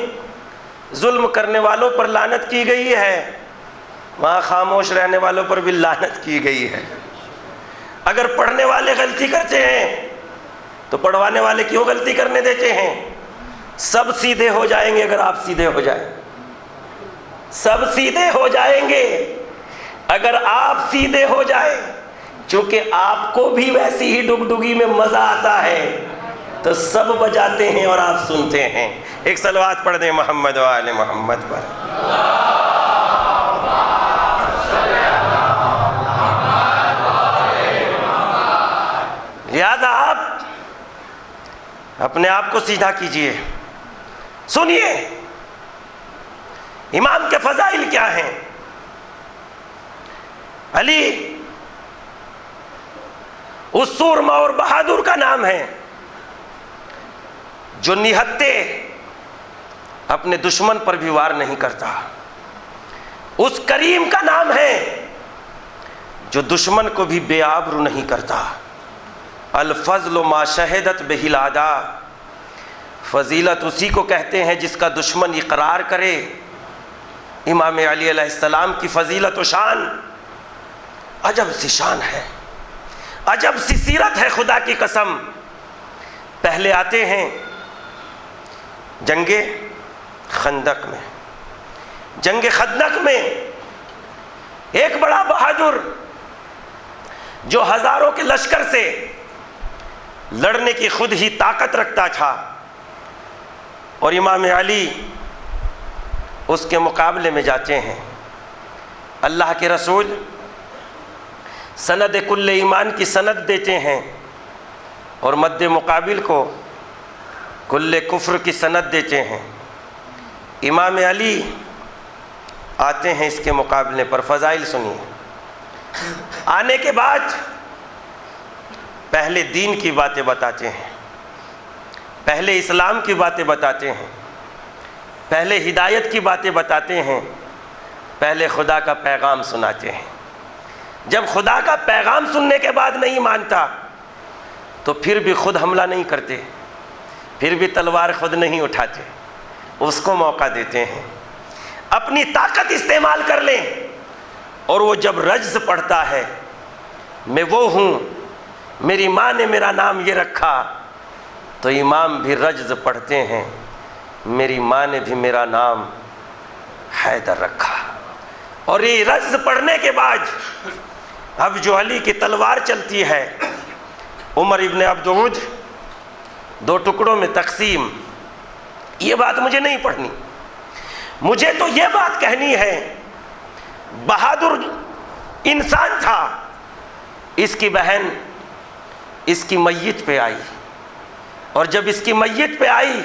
ظلم کرنے والوں پر لعنت کی گئی ہے، وہاں خاموش رہنے والوں پر بھی لعنت کی گئی ہے۔ اگر پڑھنے والے غلطی کرتے ہیں تو پڑھوانے والے کیوں غلطی کرنے دیتے ہیں؟ سب سیدھے ہو جائیں گے اگر آپ سیدھے ہو جائیں، سب سیدھے ہو جائیں گے اگر آپ سیدھے ہو جائیں، چونکہ آپ کو بھی ویسی ہی ڈگڈگی میں مزہ آتا ہے تو سب بجاتے ہیں اور آپ سنتے ہیں۔ ایک صلوات پڑھ دیں محمد و آل محمد پر۔ لہذا آپ اپنے آپ کو سیدھا کیجئے۔ سنیے امام کے فضائل کیا ہیں۔ علی اس سورما اور بہادر کا نام ہے جو نہتے اپنے دشمن پر بھی وار نہیں کرتا۔ اس کریم کا نام ہے جو دشمن کو بھی بے آبرو نہیں کرتا۔ الفضل ما شہدت بہ الاعداء، فضیلت اسی کو کہتے ہیں جس کا دشمن اقرار کرے۔ امام علی علیہ السلام کی فضیلت و شان عجب سی شان ہے، عجب سی سیرت ہے، خدا کی قسم۔ پہلے آتے ہیں جنگ خندق میں۔ جنگ خندق میں ایک بڑا بہادر جو ہزاروں کے لشکر سے لڑنے کی خود ہی طاقت رکھتا تھا، اور امام علی اس کے مقابلے میں جاتے ہیں۔ اللہ کے رسول سند کل ایمان کی سند دیتے ہیں اور مد مقابل کو کل کفر کی سند دیتے ہیں۔ امام علی آتے ہیں اس کے مقابلے پر۔ فضائل سنیے۔ آنے کے بعد پہلے دین کی باتیں بتاتے ہیں، پہلے اسلام کی باتیں بتاتے ہیں، پہلے ہدایت کی باتیں بتاتے ہیں، پہلے خدا کا پیغام سناتے ہیں۔ جب خدا کا پیغام سننے کے بعد نہیں مانتا تو پھر بھی خود حملہ نہیں کرتے، پھر بھی تلوار خود نہیں اٹھاتے، اس کو موقع دیتے ہیں اپنی طاقت استعمال کر لیں۔ اور وہ جب رجز پڑھتا ہے میں وہ ہوں، میری ماں نے میرا نام یہ رکھا، تو امام بھی رجز پڑھتے ہیں، میری ماں نے بھی میرا نام حیدر رکھا۔ اور یہ رجز پڑھنے کے بعد اب جو علی کی تلوار چلتی ہے، عمر ابن عبدود دو ٹکڑوں میں تقسیم، یہ بات مجھے نہیں پڑھنی، مجھے تو یہ بات کہنی ہے بہادر انسان تھا۔ اس کی بہن اس کی میت پہ آئی، اور جب اس کی میت پہ آئی،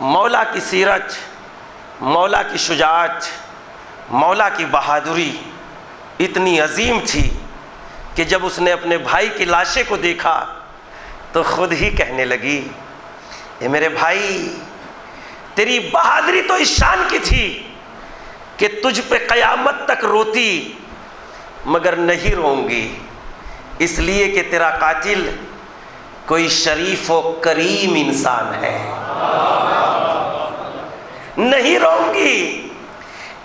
مولا کی سیرت، مولا کی شجاعت، مولا کی بہادری اتنی عظیم تھی کہ جب اس نے اپنے بھائی کی لاشے کو دیکھا تو خود ہی کہنے لگی، اے میرے بھائی، تیری بہادری تو اس شان کی تھی کہ تجھ پہ قیامت تک روتی مگر نہیں روں گی، اس لیے کہ تیرا قاتل کوئی شریف و کریم انسان ہے۔ نہیں روں گی،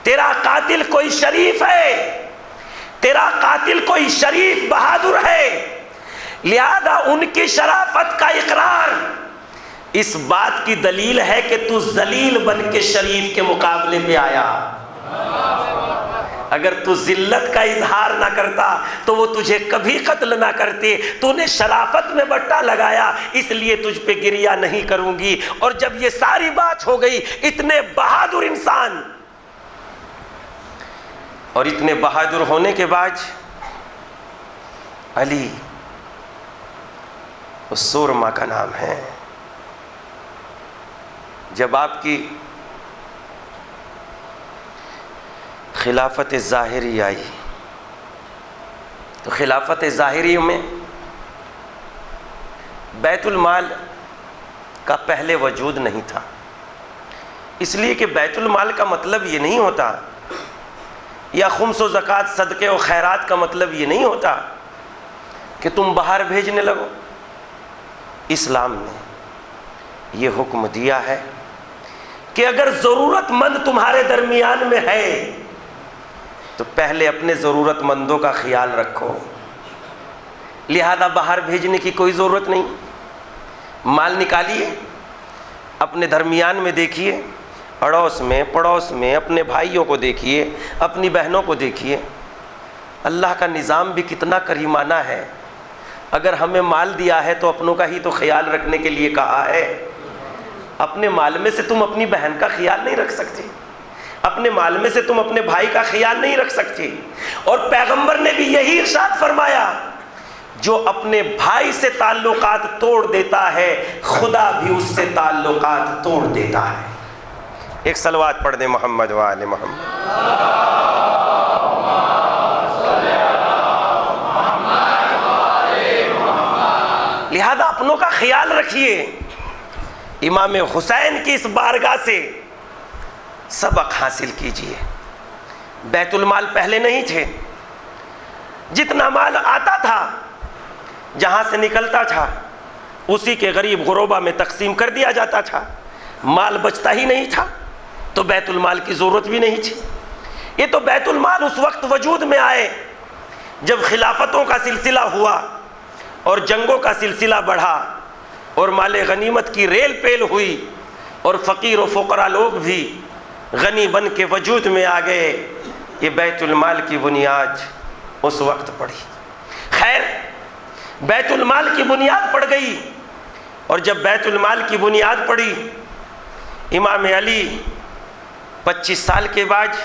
تیرا قاتل کوئی شریف ہے، تیرا قاتل کوئی شریف بہادر ہے، لہذا ان کی شرافت کا اقرار اس بات کی دلیل ہے کہ تو ذلیل بن کے شریف کے مقابلے میں آیا۔ اگر تو ذلت کا اظہار نہ کرتا تو وہ تجھے کبھی قتل نہ کرتے، تو نے شرافت میں بٹا لگایا، اس لیے تجھ پہ گریہ نہیں کروں گی۔ اور جب یہ ساری بات ہو گئی، اتنے بہادر انسان، اور اتنے بہادر ہونے کے بعد علی اس سورما کا نام ہے۔ جب آپ کی خلافت ظاہری آئی تو خلافت ظاہری میں بیت المال کا پہلے وجود نہیں تھا، اس لیے کہ بیت المال کا مطلب یہ نہیں ہوتا، یا خمس و زکوٰۃ صدقے و خیرات کا مطلب یہ نہیں ہوتا کہ تم باہر بھیجنے لگو۔ اسلام نے یہ حکم دیا ہے کہ اگر ضرورت مند تمہارے درمیان میں ہے تو پہلے اپنے ضرورت مندوں کا خیال رکھو، لہذا باہر بھیجنے کی کوئی ضرورت نہیں۔ مال نکالیے، اپنے درمیان میں دیکھیے، اڑوس میں پڑوس میں اپنے بھائیوں کو دیکھیے، اپنی بہنوں کو دیکھیے۔ اللہ کا نظام بھی کتنا کریمانہ ہے، اگر ہمیں مال دیا ہے تو اپنوں کا ہی تو خیال رکھنے کے لیے کہا ہے۔ اپنے مال میں سے تم اپنی بہن کا خیال نہیں رکھ سکتے، اپنے مال میں سے تم اپنے بھائی کا خیال نہیں رکھ سکتے، اور پیغمبر نے بھی یہی ارشاد فرمایا، جو اپنے بھائی سے تعلقات توڑ دیتا ہے خدا بھی اس سے تعلقات توڑ دیتا ہے۔ ایک صلوات پڑھ دیں محمد و آل محمد۔ لہذا اپنوں کا خیال رکھیے۔ امام حسین کی اس بارگاہ سے سبق حاصل کیجئے۔ بیت المال پہلے نہیں تھے، جتنا مال آتا تھا جہاں سے نکلتا تھا اسی کے غریب غربا میں تقسیم کر دیا جاتا تھا، مال بچتا ہی نہیں تھا تو بیت المال کی ضرورت بھی نہیں تھی۔ یہ تو بیت المال اس وقت وجود میں آئے جب خلافتوں کا سلسلہ ہوا اور جنگوں کا سلسلہ بڑھا اور مال غنیمت کی ریل پیل ہوئی اور فقیر و فقراء لوگ بھی غنی بن کے وجود میں آ گئے۔ یہ بیت المال کی بنیاد اس وقت پڑی۔ خیر، بیت المال کی بنیاد پڑ گئی، اور جب بیت المال کی بنیاد پڑی، امام علی 25 سال کے بعد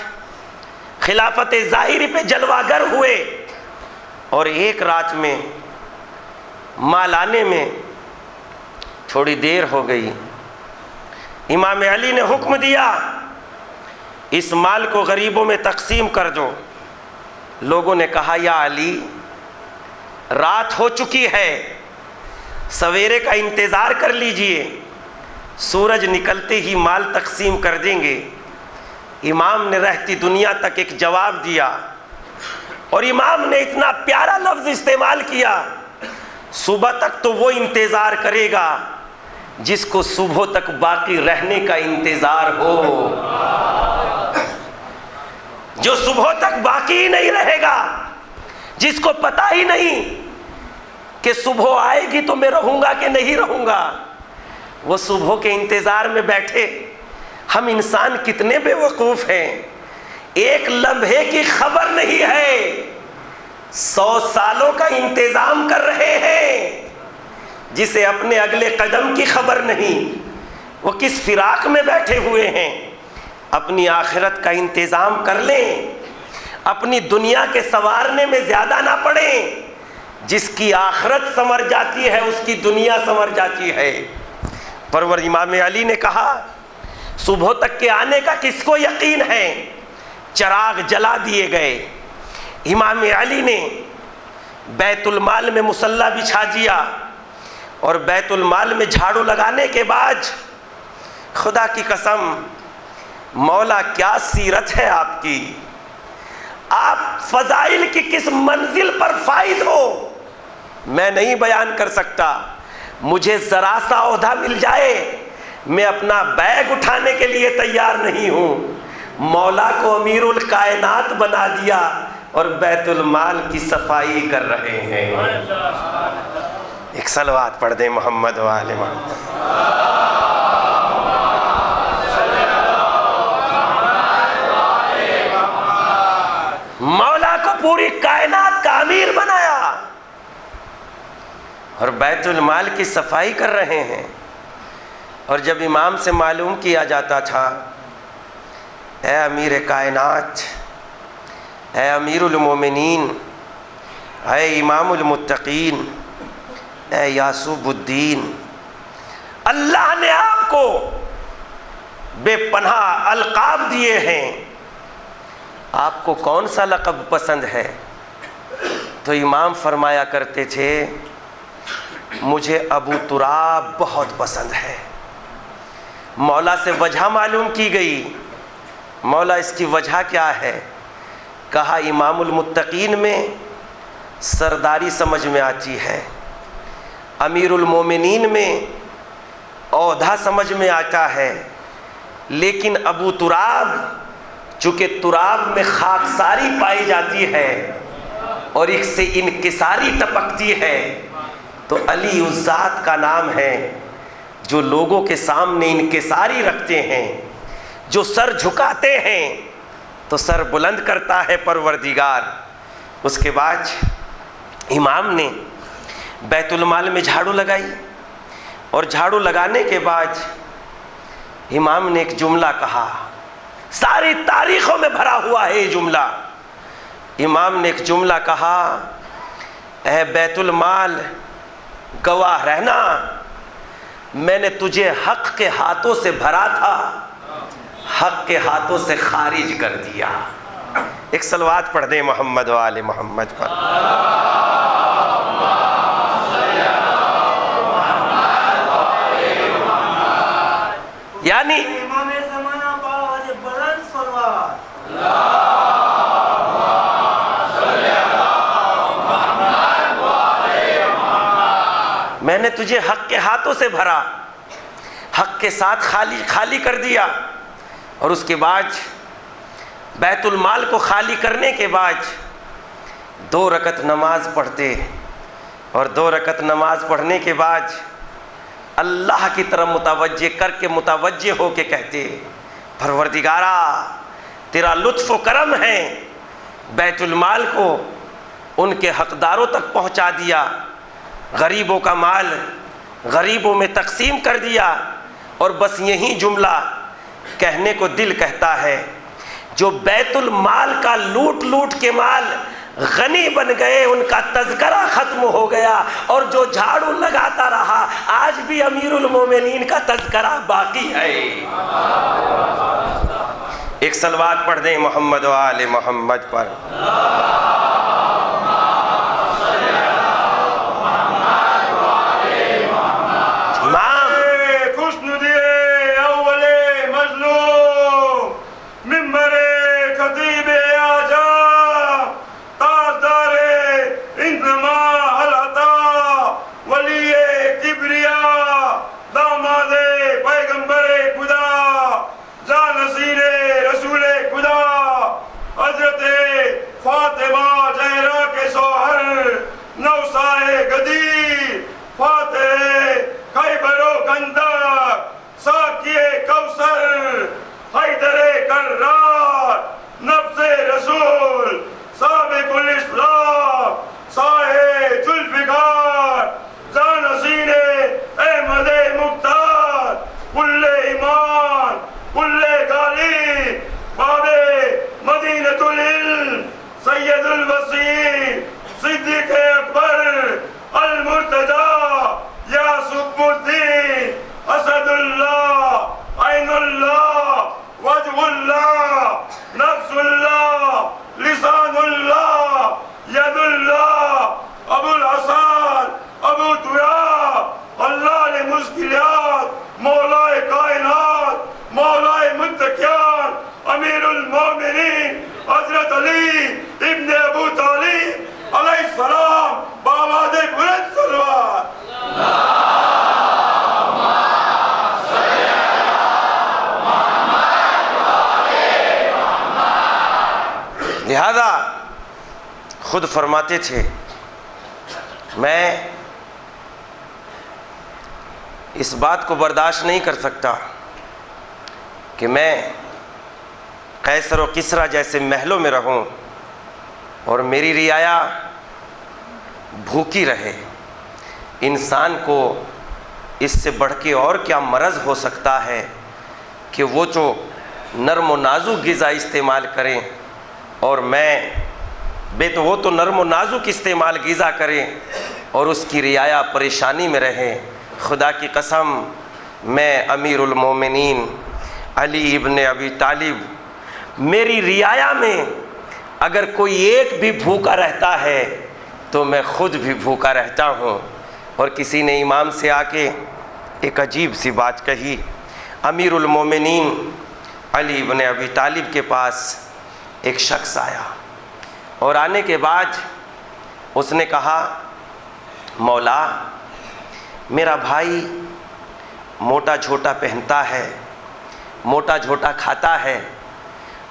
خلافت ظاہری پہ جلوہ گر ہوئے، اور ایک رات میں مال آنے میں تھوڑی دیر ہو گئی۔ امام علی نے حکم دیا اس مال کو غریبوں میں تقسیم کر دو۔ لوگوں نے کہا یا علی، رات ہو چکی ہے، سویرے کا انتظار کر لیجئے، سورج نکلتے ہی مال تقسیم کر دیں گے۔ امام نے رہتی دنیا تک ایک جواب دیا، اور امام نے اتنا پیارا لفظ استعمال کیا، صبح تک تو وہ انتظار کرے گا جس کو صبح تک باقی رہنے کا انتظار ہو۔ جو صبح تک باقی ہی نہیں رہے گا، جس کو پتہ ہی نہیں کہ صبح آئے گی تو میں رہوں گا کہ نہیں رہوں گا، وہ صبح کے انتظار میں بیٹھے۔ ہم انسان کتنے بے وقوف ہیں، ایک لمحے کی خبر نہیں ہے، 100 سالوں کا انتظام کر رہے ہیں، جسے اپنے اگلے قدم کی خبر نہیں، وہ کس فراق میں بیٹھے ہوئے ہیں۔ اپنی آخرت کا انتظام کر لیں، اپنی دنیا کے سنوارنے میں زیادہ نہ پڑیں، جس کی آخرت سنور جاتی ہے اس کی دنیا سنور جاتی ہے۔ پرور امام علی نے کہا، صبح تک کے آنے کا کس کو یقین ہے؟ چراغ جلا دیے گئے۔ امام علی نے بیت المال میں مصلی بچھا دیا، اور بیت المال میں جھاڑو لگانے کے بعد خدا کی قسم، مولا کیا سیرت ہے آپ کی، آپ فضائل کی کس منزل پر فائز ہو، میں نہیں بیان کر سکتا۔ مجھے ذرا سا عہدہ مل جائے، میں اپنا بیگ اٹھانے کے لیے تیار نہیں ہوں۔ مولا کو امیر الکائنات بنا دیا اور بیت المال کی صفائی کر رہے ہیں۔ ایک صلوات پڑھ دیں محمد و آل محمد۔ مولا کو پوری کائنات کا امیر بنایا اور بیت المال کی صفائی کر رہے ہیں۔ اور جب امام سے معلوم کیا جاتا تھا، اے امیر کائنات، اے امیر المومنین، اے امام المتقین، اے یاسوب الدین، اللہ نے آپ کو بے پناہ القاب دیے ہیں، آپ کو کون سا لقب پسند ہے؟ تو امام فرمایا کرتے تھے، مجھے ابو تراب بہت پسند ہے۔ مولا سے وجہ معلوم کی گئی، مولا اس کی وجہ کیا ہے؟ کہا امام المتقین میں سرداری سمجھ میں آتی ہے، امیر المومنین میں عہدہ سمجھ میں آتا ہے، لیکن ابو تراب چونکہ تراب میں خاکساری پائی جاتی ہے اور ایک سے انکساری ٹپکتی ہے، تو علی اس ذات کا نام ہے جو لوگوں کے سامنے انکساری رکھتے ہیں، جو سر جھکاتے ہیں تو سر بلند کرتا ہے پروردگار۔ اس کے بعد امام نے بیت المال میں جھاڑو لگائی، اور جھاڑو لگانے کے بعد امام نے ایک جملہ کہا، ساری تاریخوں میں بھرا ہوا ہے یہ جملہ۔ امام نے ایک جملہ کہا، اے بیت المال گواہ رہنا، میں نے تجھے حق کے ہاتھوں سے بھرا تھا، حق کے ہاتھوں سے خارج کر دیا۔ ایک صلوات پڑھ دیں محمد و آل محمد پر۔ یعنی امام زمانہ باوجہ بلند صلوات۔ میں نے تجھے حق کے ہاتھوں سے بھرا، حق کے ساتھ خالی کر دیا، اور اس کے بعد بیت المال کو خالی کرنے کے بعد 2 رکعت نماز پڑھتے، اور 2 رکعت نماز پڑھنے کے بعد اللہ کی طرف متوجہ کر کے متوجہ ہو کے کہتے، پروردگارا تیرا لطف و کرم ہے، بیت المال کو ان کے حقداروں تک پہنچا دیا، غریبوں کا مال غریبوں میں تقسیم کر دیا۔ اور بس یہی جملہ کہنے کو دل کہتا ہے، جو بیت المال کا لوٹ لوٹ کے مال غنی بن گئے ان کا تذکرہ ختم ہو گیا، اور جو جھاڑو لگاتا رہا آج بھی امیر المومنین کا تذکرہ باقی ہے۔ ایک صلوات پڑھ دیں محمد و آل محمد پر۔ لہذا خود فرماتے تھے، میں اس بات کو برداشت نہیں کر سکتا کہ میں قیصر و کسریٰ جیسے محلوں میں رہوں اور میری رعایا بھوکی رہے۔ انسان کو اس سے بڑھ کے اور کیا مرض ہو سکتا ہے کہ وہ جو نرم و نازک غذا استعمال کریں، اور وہ تو نرم و نازک استعمال غذا کریں اور اس کی رعایا پریشانی میں رہے۔ خدا کی قسم، میں امیر المومنین علی ابن ابی طالب، میری رعایا میں اگر کوئی ایک بھی بھوکا رہتا ہے تو میں خود بھی بھوکا رہتا ہوں۔ اور کسی نے امام سے آ کے ایک عجیب سی بات کہی۔ امیر المومنین علی بن ابی طالب کے پاس ایک شخص آیا اور آنے کے بعد اس نے کہا، مولا میرا بھائی موٹا جھوٹا پہنتا ہے، موٹا جھوٹا کھاتا ہے،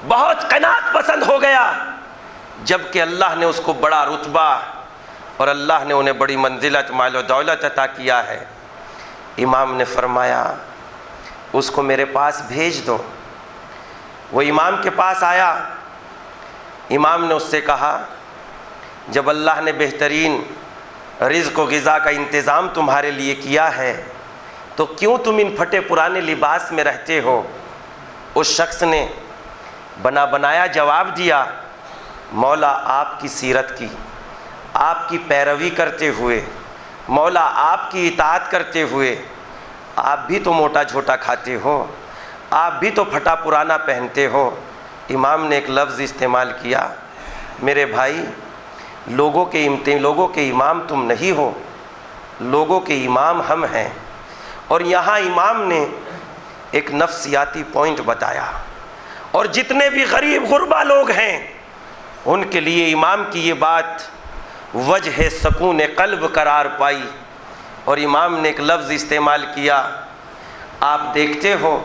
بہت قناعت پسند ہو گیا، جبکہ اللہ نے اس کو بڑا رتبہ اور اللہ نے انہیں بڑی منزلت مال و دولت عطا کیا ہے۔ امام نے فرمایا اس کو میرے پاس بھیج دو۔ وہ امام کے پاس آیا، امام نے اس سے کہا، جب اللہ نے بہترین رزق و غذا کا انتظام تمہارے لیے کیا ہے تو کیوں تم ان پھٹے پرانے لباس میں رہتے ہو؟ اس شخص نے بنا بنایا جواب دیا، مولا آپ کی سیرت کی، آپ کی پیروی کرتے ہوئے، مولا آپ کی اطاعت کرتے ہوئے آپ بھی تو موٹا جھوٹا کھاتے ہو، آپ بھی تو پھٹا پرانا پہنتے ہو۔ امام نے ایک لفظ استعمال کیا، میرے بھائی لوگوں کے امام تم نہیں ہو، لوگوں کے امام ہم ہیں۔ اور یہاں امام نے ایک نفسیاتی پوائنٹ بتایا، اور جتنے بھی غریب غربا لوگ ہیں ان کے لیے امام کی یہ بات وجہ سکون قلب قرار پائی۔ اور امام نے ایک لفظ استعمال کیا، آپ دیکھتے ہو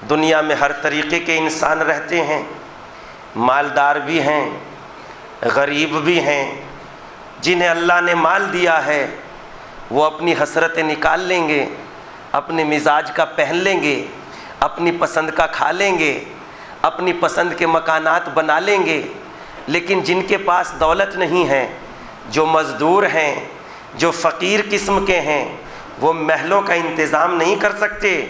دنیا میں ہر طریقے کے انسان رہتے ہیں، مالدار بھی ہیں، غریب بھی ہیں۔ جنہیں اللہ نے مال دیا ہے وہ اپنی حسرتیں نکال لیں گے، اپنے مزاج کا پہن لیں گے، اپنی پسند کا کھا لیں گے، اپنی پسند کے مکانات بنا لیں گے۔ لیکن جن کے پاس دولت نہیں ہے، جو مزدور ہیں، جو فقیر قسم کے ہیں، وہ محلوں کا انتظام نہیں کر سکتے،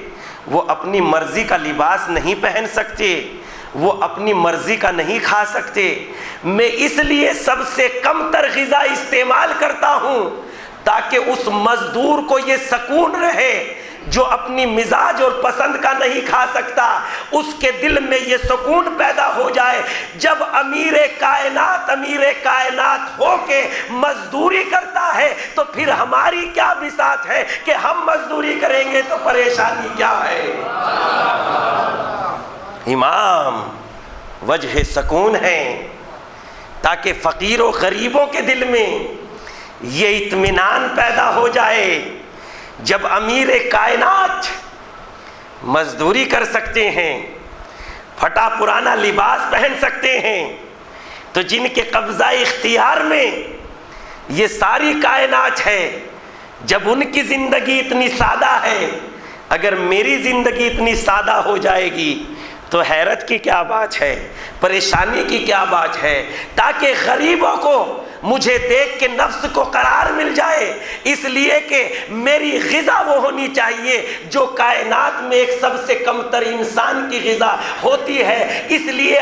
وہ اپنی مرضی کا لباس نہیں پہن سکتے، وہ اپنی مرضی کا نہیں کھا سکتے۔ میں اس لیے سب سے کم تر غذا استعمال کرتا ہوں تاکہ اس مزدور کو یہ سکون رہے جو اپنی مزاج اور پسند کا نہیں کھا سکتا، اس کے دل میں یہ سکون پیدا ہو جائے۔ جب امیر کائنات ہو کے مزدوری کرتا ہے تو پھر ہماری کیا بساط ہے کہ ہم مزدوری کریں گے تو پریشانی کیا ہے۔ امام وجہ سکون ہے تاکہ فقیر و غریبوں کے دل میں یہ اطمینان پیدا ہو جائے۔ جب امیر کائنات مزدوری کر سکتے ہیں، پھٹا پرانا لباس پہن سکتے ہیں، تو جن کے قبضہ اختیار میں یہ ساری کائنات ہے، جب ان کی زندگی اتنی سادہ ہے، اگر میری زندگی اتنی سادہ ہو جائے گی تو حیرت کی کیا بات ہے، پریشانی کی کیا بات ہے۔ تاکہ غریبوں کو مجھے دیکھ کے نفس کو قرار مل جائے، اس لیے کہ میری غذا وہ ہونی چاہیے جو کائنات میں ایک سب سے کم تر انسان کی غذا ہوتی ہے۔ اس لیے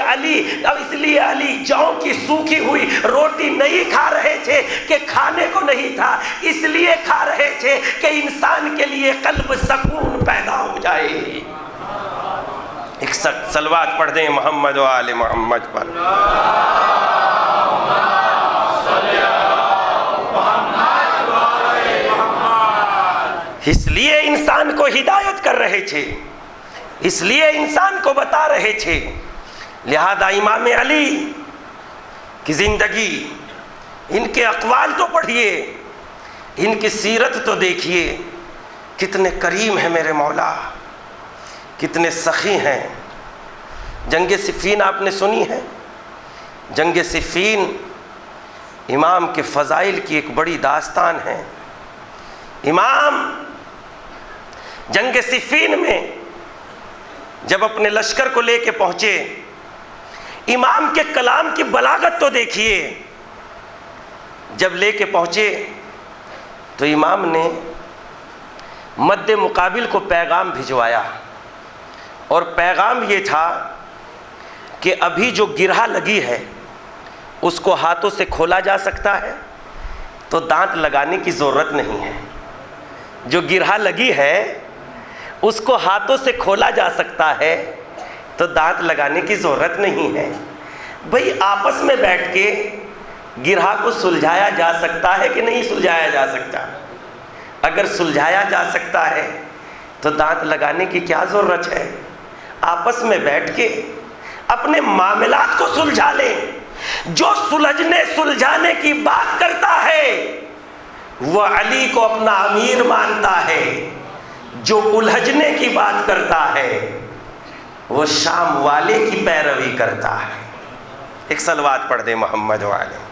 علی جاؤ کی سوکھی ہوئی روٹی نہیں کھا رہے تھے کہ کھانے کو نہیں تھا، اس لیے کھا رہے تھے کہ انسان کے لیے قلب سکون پیدا ہو جائے۔ ایک صلوات پڑھ دیں محمد و آل محمد پر۔ اس لیے انسان کو ہدایت کر رہے تھے، اس لیے انسان کو بتا رہے تھے۔ لہذا امام علی کی زندگی، ان کے اقوال تو پڑھیے، ان کی سیرت تو دیکھیے، کتنے کریم ہیں میرے مولا، کتنے سخی ہیں۔ جنگ صفین آپ نے سنی ہے؟ جنگ صفین امام کے فضائل کی ایک بڑی داستان ہے۔ امام جنگ صفین میں جب اپنے لشکر کو لے کے پہنچے، امام کے کلام کی بلاغت تو دیکھیے۔ جب لے کے پہنچے تو امام نے مد مقابل کو پیغام بھجوایا، اور پیغام یہ تھا کہ ابھی جو گرہ لگی ہے اس کو ہاتھوں سے کھولا جا سکتا ہے تو دانت لگانے کی ضرورت نہیں ہے۔ جو گرہ لگی ہے اس کو ہاتھوں سے کھولا جا سکتا ہے تو دانت لگانے کی ضرورت نہیں ہے۔ بھئی آپس میں بیٹھ کے گرہ کو سلجھایا جا سکتا ہے کہ نہیں سلجھایا جا سکتا؟ اگر سلجھایا جا سکتا ہے تو دانت لگانے کی کیا ضرورت ہے؟ آپس میں بیٹھ کے اپنے معاملات کو سلجھا لیں۔ جو سلجھانے کی بات کرتا ہے وہ علی کو اپنا امیر مانتا ہے، جو الجھنے کی بات کرتا ہے وہ شام والے کی پیروی کرتا ہے۔ ایک صلوات پڑھ دیں محمد والے۔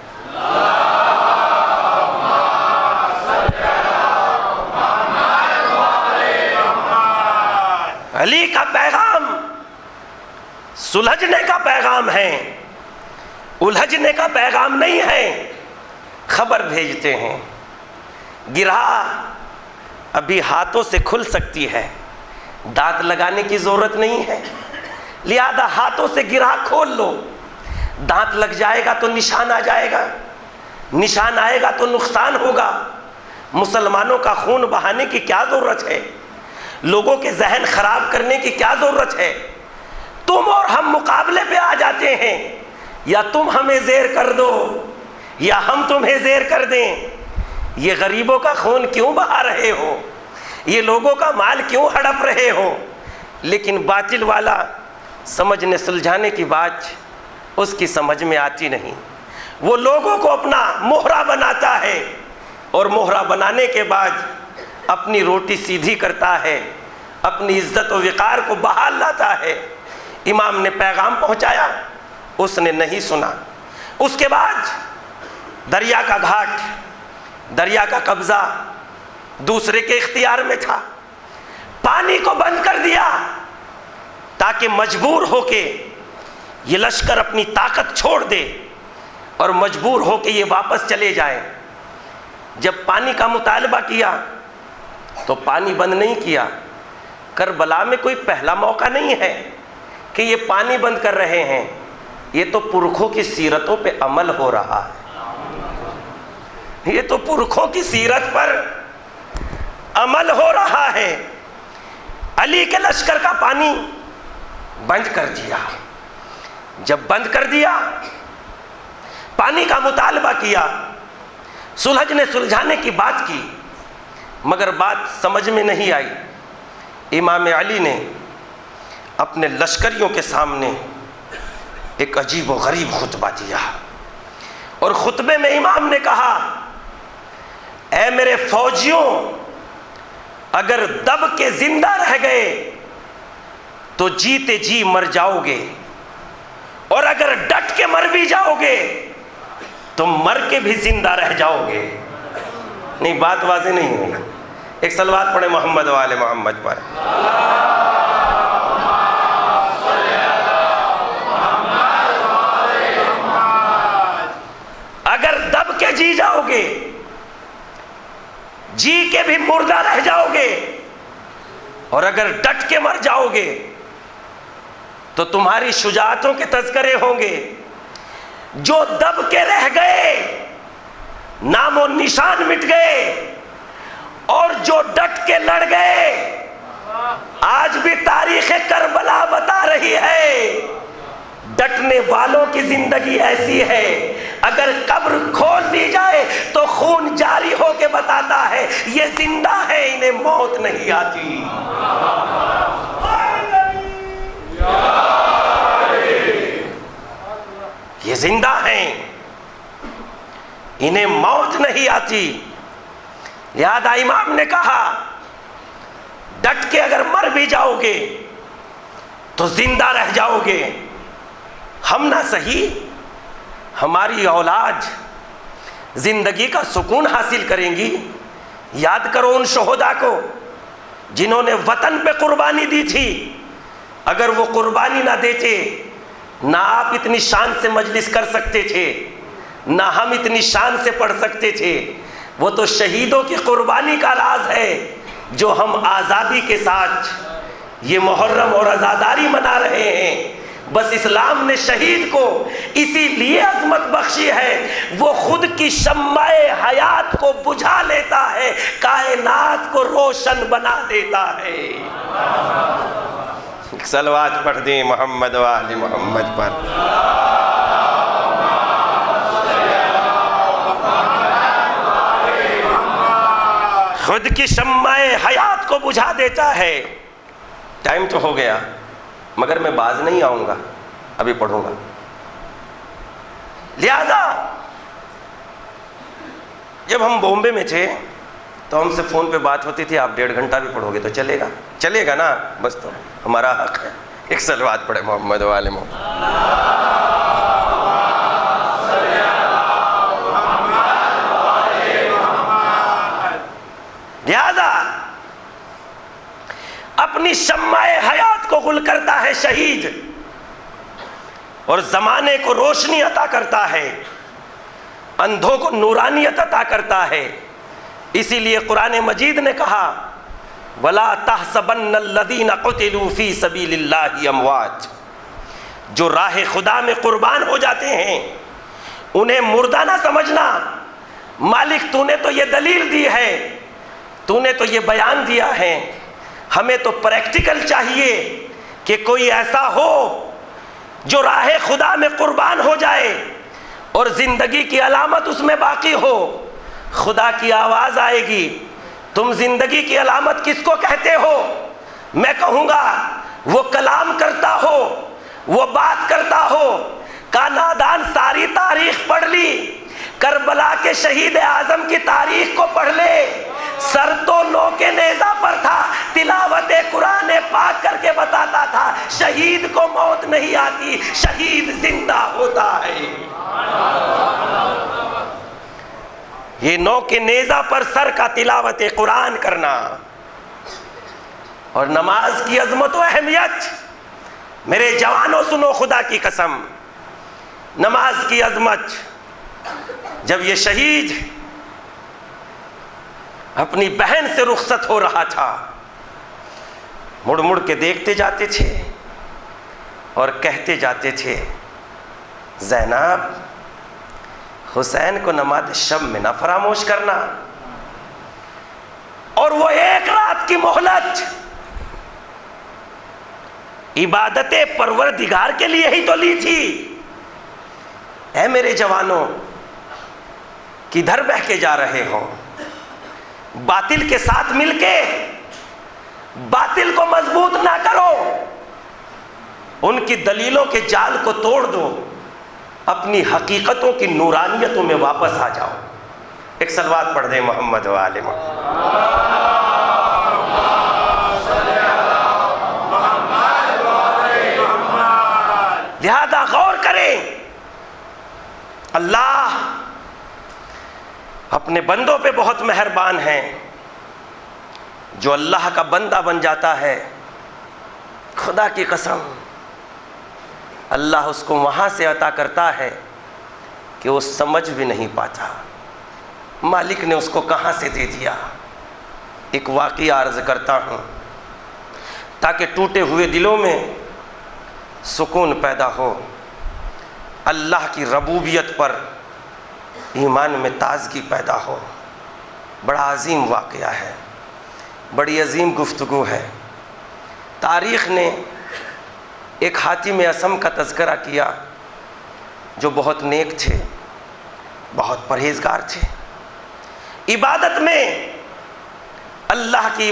علی کا پیغام سلجھنے کا پیغام ہے، الجھنے کا پیغام نہیں ہے۔ خبر بھیجتے ہیں، گرہ ابھی ہاتھوں سے کھل سکتی ہے، دانت لگانے کی ضرورت نہیں ہے، لہذا ہاتھوں سے گرہ کھول لو۔ دانت لگ جائے گا تو نشان آ جائے گا، نشان آئے گا تو نقصان ہوگا۔ مسلمانوں کا خون بہانے کی کیا ضرورت ہے؟ لوگوں کے ذہن خراب کرنے کی کیا ضرورت ہے؟ تم اور ہم مقابلے پہ آ جاتے ہیں، یا تم ہمیں زیر کر دو یا ہم تمہیں زیر کر دیں۔ یہ غریبوں کا خون کیوں بہا رہے ہو؟ یہ لوگوں کا مال کیوں ہڑپ رہے ہو؟ لیکن باطل والا سمجھنے سلجھانے کی بات اس کی سمجھ میں آتی نہیں۔ وہ لوگوں کو اپنا مہرا بناتا ہے، اور مہرا بنانے کے بعد اپنی روٹی سیدھی کرتا ہے، اپنی عزت و وقار کو بحال لاتا ہے۔ امام نے پیغام پہنچایا، اس نے نہیں سنا۔ اس کے بعد دریا کا گھاٹ، دریا کا قبضہ دوسرے کے اختیار میں تھا۔ پانی کو بند کر دیا تاکہ مجبور ہو کے یہ لشکر اپنی طاقت چھوڑ دے اور مجبور ہو کے یہ واپس چلے جائیں۔ جب پانی کا مطالبہ کیا تو پانی بند نہیں کیا۔ کربلا میں کوئی پہلا موقع نہیں ہے کہ یہ پانی بند کر رہے ہیں، یہ تو پرکھوں کی سیرتوں پہ عمل ہو رہا ہے، یہ تو پرکھوں کی سیرت پر عمل ہو رہا ہے۔ علی کے لشکر کا پانی بند کر دیا۔ جب بند کر دیا، پانی کا مطالبہ کیا، سلجھانے کی بات کی، مگر بات سمجھ میں نہیں آئی۔ امام علی نے اپنے لشکریوں کے سامنے ایک عجیب و غریب خطبہ دیا، اور خطبے میں امام نے کہا، اے میرے فوجیوں، اگر دب کے زندہ رہ گئے تو جیتے جی مر جاؤ گے، اور اگر ڈٹ کے مر بھی جاؤ گے تو مر کے بھی زندہ رہ جاؤ گے۔ نہیں، بات واضح نہیں ہوئی۔ ایک صلوات پڑھے محمد والے محمد پر۔ اگر دب کے جی جاؤ گے، جی کے بھی مردہ رہ جاؤ گے، اور اگر ڈٹ کے مر جاؤ گے تو تمہاری شجاعتوں کے تذکرے ہوں گے۔ جو دب کے رہ گئے نام و نشان مٹ گئے، اور جو ڈٹ کے لڑ گئے آج بھی تاریخ کربلا بتا رہی ہے، ڈٹنے والوں کی زندگی ایسی ہے، اگر قبر کھول دی جائے تو خون جاری ہو کے بتاتا ہے یہ زندہ ہے، انہیں موت نہیں آتی۔ یہ زندہ ہیں، انہیں موت نہیں آتی۔ لہذا امام نے کہا، ڈٹ کے اگر مر بھی جاؤ گے تو زندہ رہ جاؤ گے۔ ہم نہ صحیح، ہماری اولاد زندگی کا سکون حاصل کریں گی۔ یاد کرو ان شہداء کو جنہوں نے وطن پہ قربانی دی تھی۔ اگر وہ قربانی نہ دیتے، نہ آپ اتنی شان سے مجلس کر سکتے تھے، نہ ہم اتنی شان سے پڑھ سکتے تھے۔ وہ تو شہیدوں کی قربانی کا راز ہے جو ہم آزادی کے ساتھ یہ محرم اور عزاداری منا رہے ہیں۔ بس اسلام نے شہید کو اسی لیے عظمت بخشی ہے، وہ خود کی شمع حیات کو بجھا لیتا ہے، کائنات کو روشن بنا دیتا ہے۔ صلوات پڑھ دیں محمد و آل محمد پر۔ خود کی شمع حیات کو بجھا دیتا ہے۔ ٹائم تو ہو گیا مگر میں باز نہیں آؤں گا، ابھی پڑھوں گا۔ لہذا جب ہم بامبے میں تھے تو ہم سے فون پہ بات ہوتی تھی، آپ 1.5 گھنٹہ بھی پڑھو گے تو چلے گا نا، بس تو ہمارا حق ہے۔ ایک صلوات پڑھے محمد و آل محمد۔ لہذا اپنی شمع حیات کو گل کرتا ہے شہید، اور زمانے کو روشنی عطا کرتا ہے، اندھوں کو نورانیت عطا کرتا ہے۔ اسی لیے قرآن مجید نے کہا وَلَا تَحْسَبَنَّ الَّذِينَ قُتِلُوا فِي سَبِيلِ اللَّهِ أَمْوَاتٌ، جو راہ خدا میں قربان ہو جاتے ہیں انہیں مردہ نہ سمجھنا۔ مالک تو نے تو یہ دلیل دی ہے، تو نے تو یہ بیان دیا ہے، ہمیں تو پریکٹیکل چاہیے کہ کوئی ایسا ہو جو راہ خدا میں قربان ہو جائے اور زندگی کی علامت اس میں باقی ہو۔ خدا کی آواز آئے گی، تم زندگی کی علامت کس کو کہتے ہو؟ میں کہوں گا وہ کلام کرتا ہو، وہ بات کرتا ہو۔ کا نادان ساری تاریخ پڑھ لی، کربلا کے شہید اعظم کی تاریخ کو پڑھ لے۔ سر تو نو کے نیزہ پر تھا، تلاوت قرآن پاک کر کے بتاتا تھا شہید کو موت نہیں آتی، شہید زندہ ہوتا ہے۔ یہ نو کے نیزہ پر سر کا تلاوت قرآن کرنا اور نماز کی عظمت و اہمیت۔ میرے جوانوں سنو خدا کی قسم، نماز کی عظمت۔ جب یہ شہید اپنی بہن سے رخصت ہو رہا تھا، مڑ مڑ کے دیکھتے جاتے تھے اور کہتے جاتے تھے زینب حسین کو نماز شب میں نہ فراموش کرنا۔ اور وہ ایک رات کی مہلت عبادت پروردگار کے لیے ہی تو لی تھی۔ اے میرے جوانوں، کدھر بہ کے جا رہے ہو؟ باطل کے ساتھ مل کے باطل کو مضبوط نہ کرو، ان کی دلیلوں کے جال کو توڑ دو، اپنی حقیقتوں کی نورانیتوں میں واپس آ جاؤ۔ ایک صلوات پڑھ دیں محمد و آل محمد۔ لہذا غور کریں، اللہ اپنے بندوں پہ بہت مہربان ہیں۔ جو اللہ کا بندہ بن جاتا ہے، خدا کی قسم اللہ اس کو وہاں سے عطا کرتا ہے کہ وہ سمجھ بھی نہیں پاتا مالک نے اس کو کہاں سے دے دیا۔ ایک واقعہ عرض کرتا ہوں تاکہ ٹوٹے ہوئے دلوں میں سکون پیدا ہو، اللہ کی ربوبیت پر ایمان میں تازگی پیدا ہو۔ بڑا عظیم واقعہ ہے، بڑی عظیم گفتگو ہے۔ تاریخ نے ایک حاتم اصم کا تذکرہ کیا جو بہت نیک تھے، بہت پرہیزگار تھے، عبادت میں اللہ کی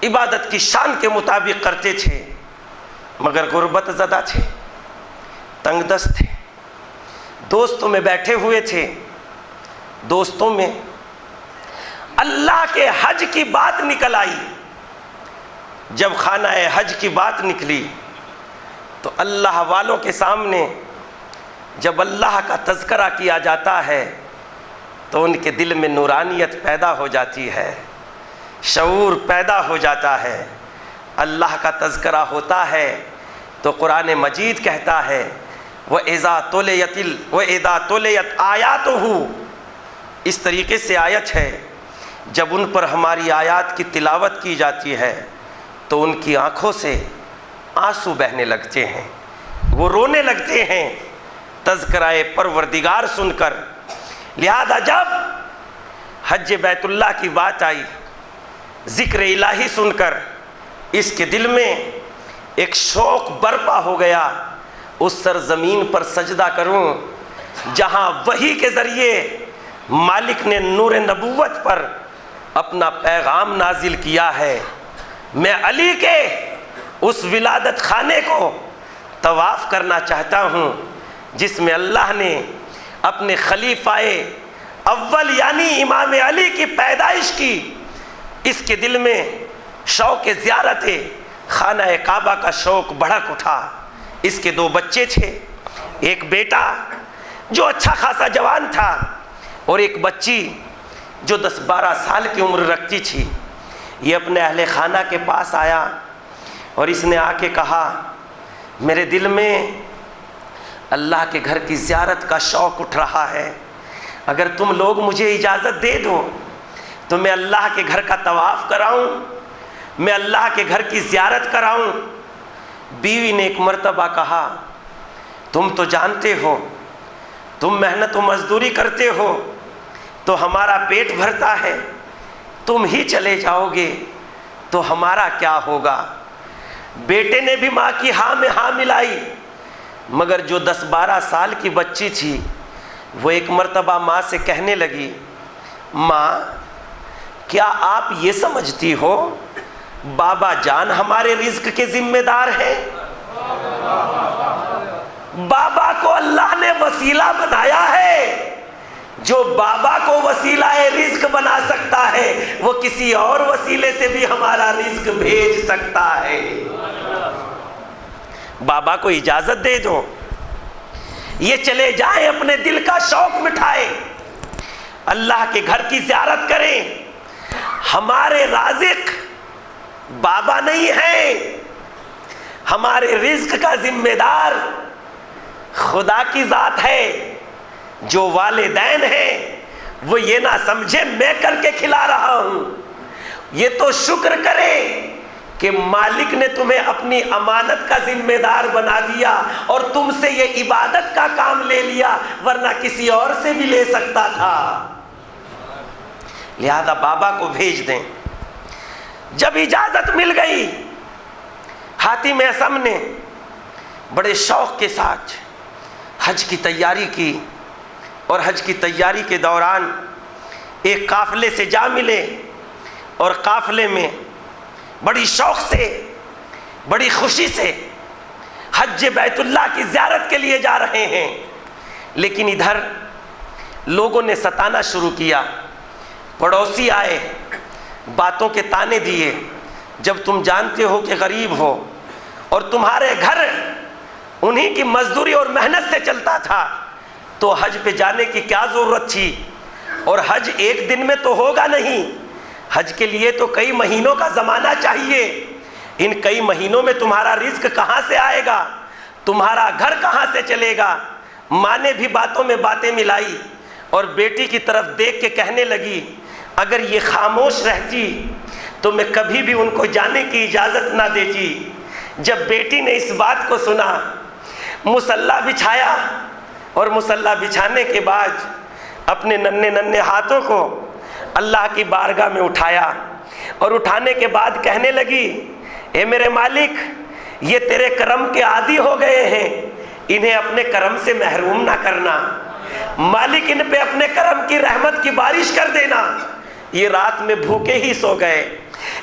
عبادت کی شان کے مطابق کرتے تھے، مگر غربت زدہ تھے، تنگ دست تھے، دوستوں میں بیٹھے ہوئے تھے۔ دوستوں میں اللہ کے حج کی بات نکل آئی۔ جب خانہ حج کی بات نکلی تو اللہ والوں کے سامنے جب اللہ کا تذکرہ کیا جاتا ہے تو ان کے دل میں نورانیت پیدا ہو جاتی ہے، شعور پیدا ہو جاتا ہے۔ اللہ کا تذکرہ ہوتا ہے تو قرآن مجید کہتا ہے وَإِذَا تُلِيَتْ آيَاتُهُ، اس طریقے سے آیت ہے جب ان پر ہماری آیات کی تلاوت کی جاتی ہے تو ان کی آنکھوں سے آنسو بہنے لگتے ہیں، وہ رونے لگتے ہیں تذکرہ پروردگار سن کر۔ لہذا جب حج بیت اللہ کی بات آئی، ذکر الہی سن کر اس کے دل میں ایک شوق برپا ہو گیا، اس سرزمین پر سجدہ کروں جہاں وحی کے ذریعے مالک نے نور نبوت پر اپنا پیغام نازل کیا ہے۔ میں علی کے اس ولادت خانے کو طواف کرنا چاہتا ہوں جس میں اللہ نے اپنے خلیفہ اول یعنی امام علی کی پیدائش کی۔ اس کے دل میں شوق زیارت خانہ کعبہ کا شوق بھڑک اٹھا۔ اس کے 2 بچے تھے، ایک بیٹا جو اچھا خاصا جوان تھا اور ایک بچی جو 10-12 سال کی عمر رکھتی تھی۔ یہ اپنے اہل خانہ کے پاس آیا اور اس نے آ کے کہا میرے دل میں اللہ کے گھر کی زیارت کا شوق اٹھ رہا ہے، اگر تم لوگ مجھے اجازت دے دو تو میں اللہ کے گھر کا طواف کراؤں، میں اللہ کے گھر کی زیارت کراؤں۔ بیوی نے ایک مرتبہ کہا تم تو جانتے ہو تم محنت و مزدوری کرتے ہو تو ہمارا پیٹ بھرتا ہے، تم ہی چلے جاؤ گے تو ہمارا کیا ہوگا۔ بیٹے نے بھی ماں کی ہاں میں ہاں ملائی، مگر جو 10-12 سال کی بچی تھی وہ ایک مرتبہ ماں سے کہنے لگی ماں کیا آپ یہ سمجھتی ہو بابا جان ہمارے رزق کے ذمہ دار ہیں؟ بابا کو اللہ نے وسیلہ بنایا ہے، جو بابا کو وسیلہ رزق بنا سکتا ہے وہ کسی اور وسیلے سے بھی ہمارا رزق بھیج سکتا ہے۔ بابا کو اجازت دے دو، یہ چلے جائیں اپنے دل کا شوق مٹھائے، اللہ کے گھر کی زیارت کریں۔ ہمارے رازق بابا نہیں ہیں، ہمارے رزق کا ذمہ دار خدا کی ذات ہے۔ جو والدین ہیں وہ یہ نہ سمجھے میں کر کے کھلا رہا ہوں، یہ تو شکر کرے کہ مالک نے تمہیں اپنی امانت کا ذمہ دار بنا دیا اور تم سے یہ عبادت کا کام لے لیا، ورنہ کسی اور سے بھی لے سکتا تھا۔ لہذا بابا کو بھیج دیں۔ جب اجازت مل گئی حاتم اصم نے بڑے شوق کے ساتھ حج کی تیاری کی، اور حج کی تیاری کے دوران ایک قافلے سے جا ملے اور قافلے میں بڑی شوق سے بڑی خوشی سے حج بیت اللہ کی زیارت کے لیے جا رہے ہیں، لیکن ادھر لوگوں نے ستانا شروع کیا۔ پڑوسی آئے، باتوں کے تانے دیے، جب تم جانتے ہو کہ غریب ہو اور تمہارے گھر انہی کی مزدوری اور محنت سے چلتا تھا تو حج پہ جانے کی کیا ضرورت تھی، اور حج ایک دن میں تو ہوگا نہیں، حج کے لیے تو کئی مہینوں کا زمانہ چاہیے۔ ان کئی مہینوں میں تمہارا رزق کہاں سے آئے گا، تمہارا گھر کہاں سے چلے گا۔ ماں نے بھی باتوں میں باتیں ملائی اور بیٹی کی طرف دیکھ کے کہنے لگی اگر یہ خاموش رہتی تو میں کبھی بھی ان کو جانے کی اجازت نہ دیتی۔ جب بیٹی نے اس بات کو سنا مصلی بچھایا، اور مصلی بچھانے کے بعد اپنے ننھے ہاتھوں کو اللہ کی بارگاہ میں اٹھایا، اور اٹھانے کے بعد کہنے لگی اے میرے مالک یہ تیرے کرم کے عادی ہو گئے ہیں، انہیں اپنے کرم سے محروم نہ کرنا، مالک ان پہ اپنے کرم کی رحمت کی بارش کر دینا۔ یہ رات میں بھوکے ہی سو گئے۔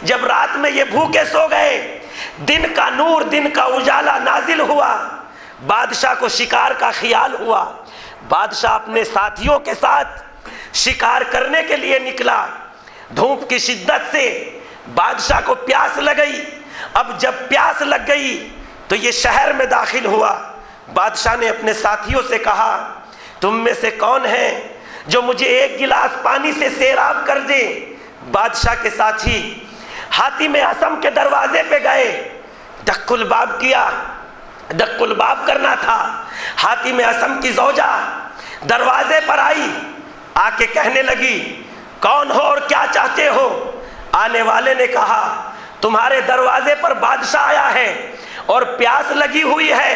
جب رات میں یہ بھوکے سو گئے، دن کا نور، دن کا اجالا نازل ہوا، بادشاہ کو شکار کا خیال ہوا۔ بادشاہ اپنے ساتھیوں کے ساتھ شکار کرنے کے لیے نکلا۔ دھوپ کی شدت سے بادشاہ کو پیاس لگئی۔ اب جب پیاس لگ گئی تو یہ شہر میں داخل ہوا۔ بادشاہ نے اپنے ساتھیوں سے کہا تم میں سے کون ہے جو مجھے ایک گلاس پانی سے سیراب کر دے۔ بادشاہ کے ساتھی حاتم اصم کے دروازے پہ گئے، ڈک الباب کیا، ڈک الباب کرنا تھا۔ حاتم اصم کی زوجہ دروازے پر آئی، آ کے کہنے لگی کون ہو اور کیا چاہتے ہو؟ آنے والے نے کہا تمہارے دروازے پر بادشاہ آیا ہے اور پیاس لگی ہوئی ہے،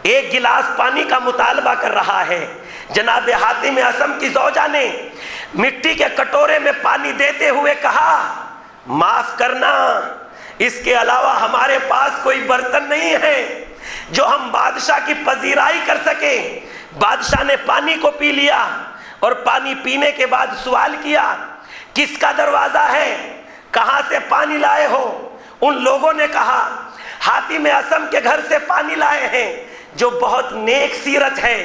ایک گلاس پانی کا مطالبہ کر رہا ہے۔ جناب حاتم اصم کی زوجہ نے مٹی کے کٹورے میں پانی دیتے ہوئے کہا معاف کرنا، اس کے علاوہ ہمارے پاس کوئی برتن نہیں ہے جو ہم بادشاہ کی پذیرائی کر سکیں۔ بادشاہ نے پانی کو پی لیا اور پانی پینے کے بعد سوال کیا کس کا دروازہ ہے؟ کہاں سے پانی لائے ہو؟ ان لوگوں نے کہا حاتم اصم کے گھر سے پانی لائے ہیں، جو بہت نیک سیرت ہے،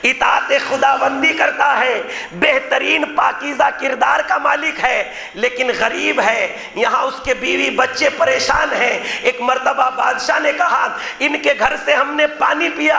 اطاعت خداوندی کرتا ہے، بہترین پاکیزہ کردار کا مالک ہے، لیکن غریب ہے، یہاں اس کے بیوی بچے پریشان ہیں۔ ایک مرتبہ بادشاہ نے کہا ان کے گھر سے ہم نے پانی پیا،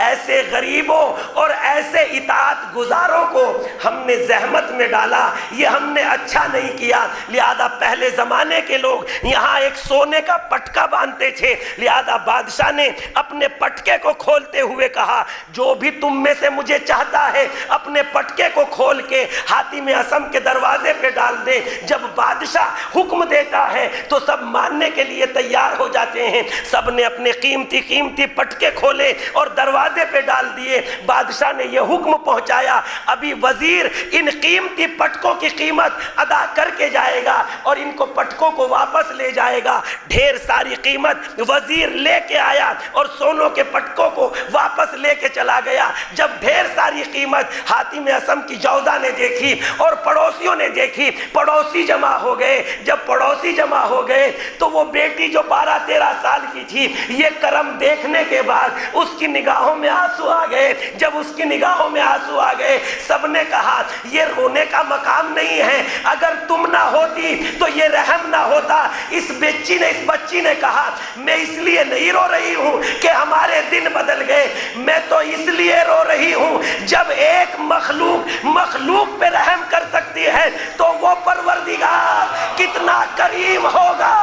ایسے غریبوں اور ایسے اطاعت گزاروں کو ہم نے زحمت میں ڈالا، یہ ہم نے اچھا نہیں کیا۔ لہذا پہلے زمانے کے لوگ یہاں ایک سونے کا پٹکا باندھتے تھے، لہذا بادشاہ نے اپنے پٹکے کو کھولتے ہوئے کہا جو بھی تم میں سے مجھے چاہتا ہے اپنے پٹکے کو کھول کے حاتم اصم کے دروازے پہ ڈال دے۔ جب بادشاہ حکم دیتا ہے تو سب ماننے کے لیے تیار ہو جاتے ہیں، سب نے اپنے قیمتی قیمتی پٹکے کھولے اور دروازے پہ ڈال دیے۔ بادشاہ نے یہ حکم پہنچایا ابھی وزیر ان قیمتی پٹکوں کی قیمت ادا کر کے جائے گا اور ان کو پٹکوں کو واپس لے جائے گا۔ ڈھیر ساری قیمت وزیر لے کے آیا اور سونوں کے پٹکوں کو واپس لے کے چلا گیا۔ جب ڈھیر ساری قیمت حاتم اصم کی جوزہ نے دیکھی اور پڑوسیوں نے دیکھی، پڑوسی جمع ہو گئے۔ جب پڑوسی جمع ہو گئے تو وہ بیٹی جو 12-13 سال کی تھی، یہ کرم دیکھنے کے بعد اس کی نگاہوں میں آنسو آ گئے۔ جب اس کی نگاہوں میں آنسو آ گئے، سب نے کہا یہ رونے کا مقام نہیں ہے، اگر تم نہ ہوتی تو یہ رحم نہ ہوتا۔ اس بچی نے کہا میں اس لیے نہیں رو رہی ہوں کہ ہمارے دن بدل گئے، میں تو اس لیے رو رہی ہوں جب ایک مخلوق پہ رحم کر سکتی ہے تو وہ پروردگار کتنا کریم ہوگا۔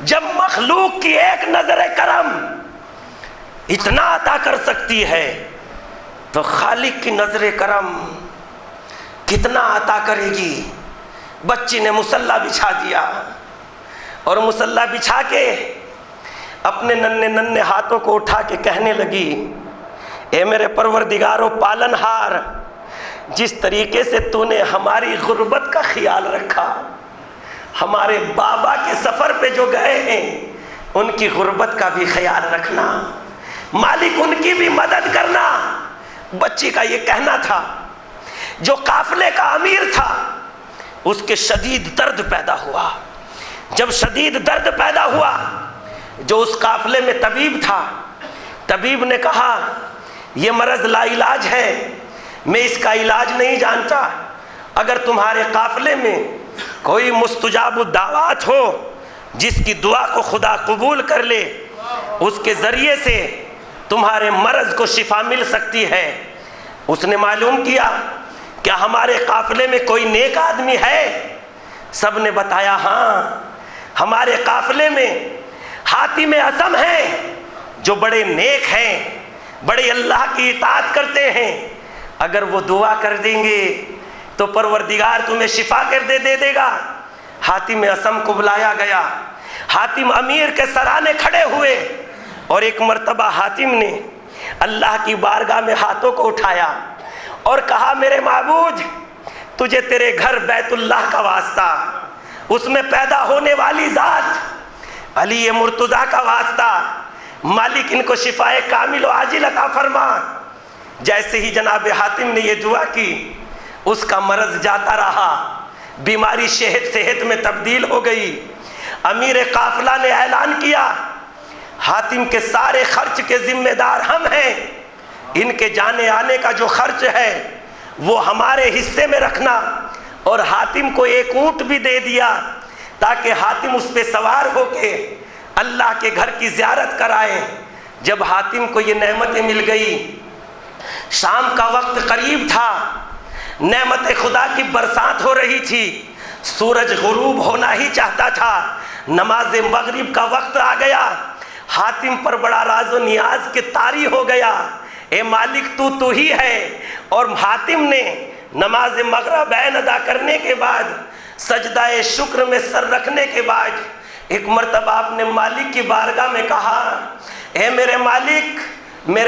جب مخلوق کی ایک نظر کرم اتنا عطا کر سکتی ہے تو خالق کی نظر کرم کتنا عطا کرے گی۔ بچی نے مصلی بچھا دیا اور مصلی بچھا کے اپنے ننھے ہاتھوں کو اٹھا کے کہنے لگی اے میرے پروردگار و پالن ہار، جس طریقے سے تو نے ہماری غربت کا خیال رکھا، ہمارے بابا کے سفر پہ جو گئے ہیں ان کی غربت کا بھی خیال رکھنا، مالک ان کی بھی مدد کرنا۔ بچی کا یہ کہنا تھا۔ جو قافلے کا امیر تھا اس کے شدید درد پیدا ہوا۔ جب شدید درد پیدا ہوا، جو اس قافلے میں طبیب تھا، طبیب نے کہا یہ مرض لا علاج ہے، میں اس کا علاج نہیں جانتا، اگر تمہارے قافلے میں کوئی مستجاب الدعوات ہو جس کی دعا کو خدا قبول کر لے، اس کے ذریعے سے تمہارے مرض کو شفا مل سکتی ہے۔ اس نے معلوم کیا کیا ہمارے قافلے میں کوئی نیک آدمی ہے؟ سب نے بتایا ہاں، ہمارے قافلے میں حاتم اصم ہیں جو بڑے نیک ہیں، بڑے اللہ کی اطاعت کرتے ہیں، اگر وہ دعا کر دیں گے تو پروردگار تمہیں شفا کر دے دے گا۔ حاتم اصم کو بلایا گیا، حاتم امیر کے سرانے کھڑے ہوئے اور ایک مرتبہ حاتم نے اللہ کی بارگاہ میں ہاتھوں کو اٹھایا اور کہا میرے معبود، تجھے تیرے گھر بیت اللہ کا واسطہ، اس میں پیدا ہونے والی ذات علی مرتضیٰ کا واسطہ، مالک ان کو شفائے کامل و عاجل عطا فرما۔ جیسے ہی جناب حاتم نے یہ دعا کی، اس کا مرض جاتا رہا، بیماری صحت میں تبدیل ہو گئی۔ امیر قافلہ نے اعلان کیا حاتم کے سارے خرچ کے ذمہ دار ہم ہیں، ان کے جانے آنے کا جو خرچ ہے وہ ہمارے حصے میں رکھنا، اور حاتم کو ایک اونٹ بھی دے دیا تاکہ حاتم اس پہ سوار ہو کے اللہ کے گھر کی زیارت کرائے۔ جب حاتم کو یہ نعمتیں مل گئی، شام کا وقت قریب تھا، نعمت خدا کی برسات ہو رہی تھی، سورج غروب ہونا ہی چاہتا تھا، نماز مغرب کا وقت آ گیا۔ حاتم پر بڑا راز و نیاز کے طاری ہو گیا، اے مالک تو ہی ہے۔ اور حاتم نے نماز مغرب ادا کرنے کے بعد، سجدہ شکر میں سر رکھنے کے بعد ایک مرتبہ آپ نے مالک کی بارگاہ میں کہا، اے میرے مالک، میرے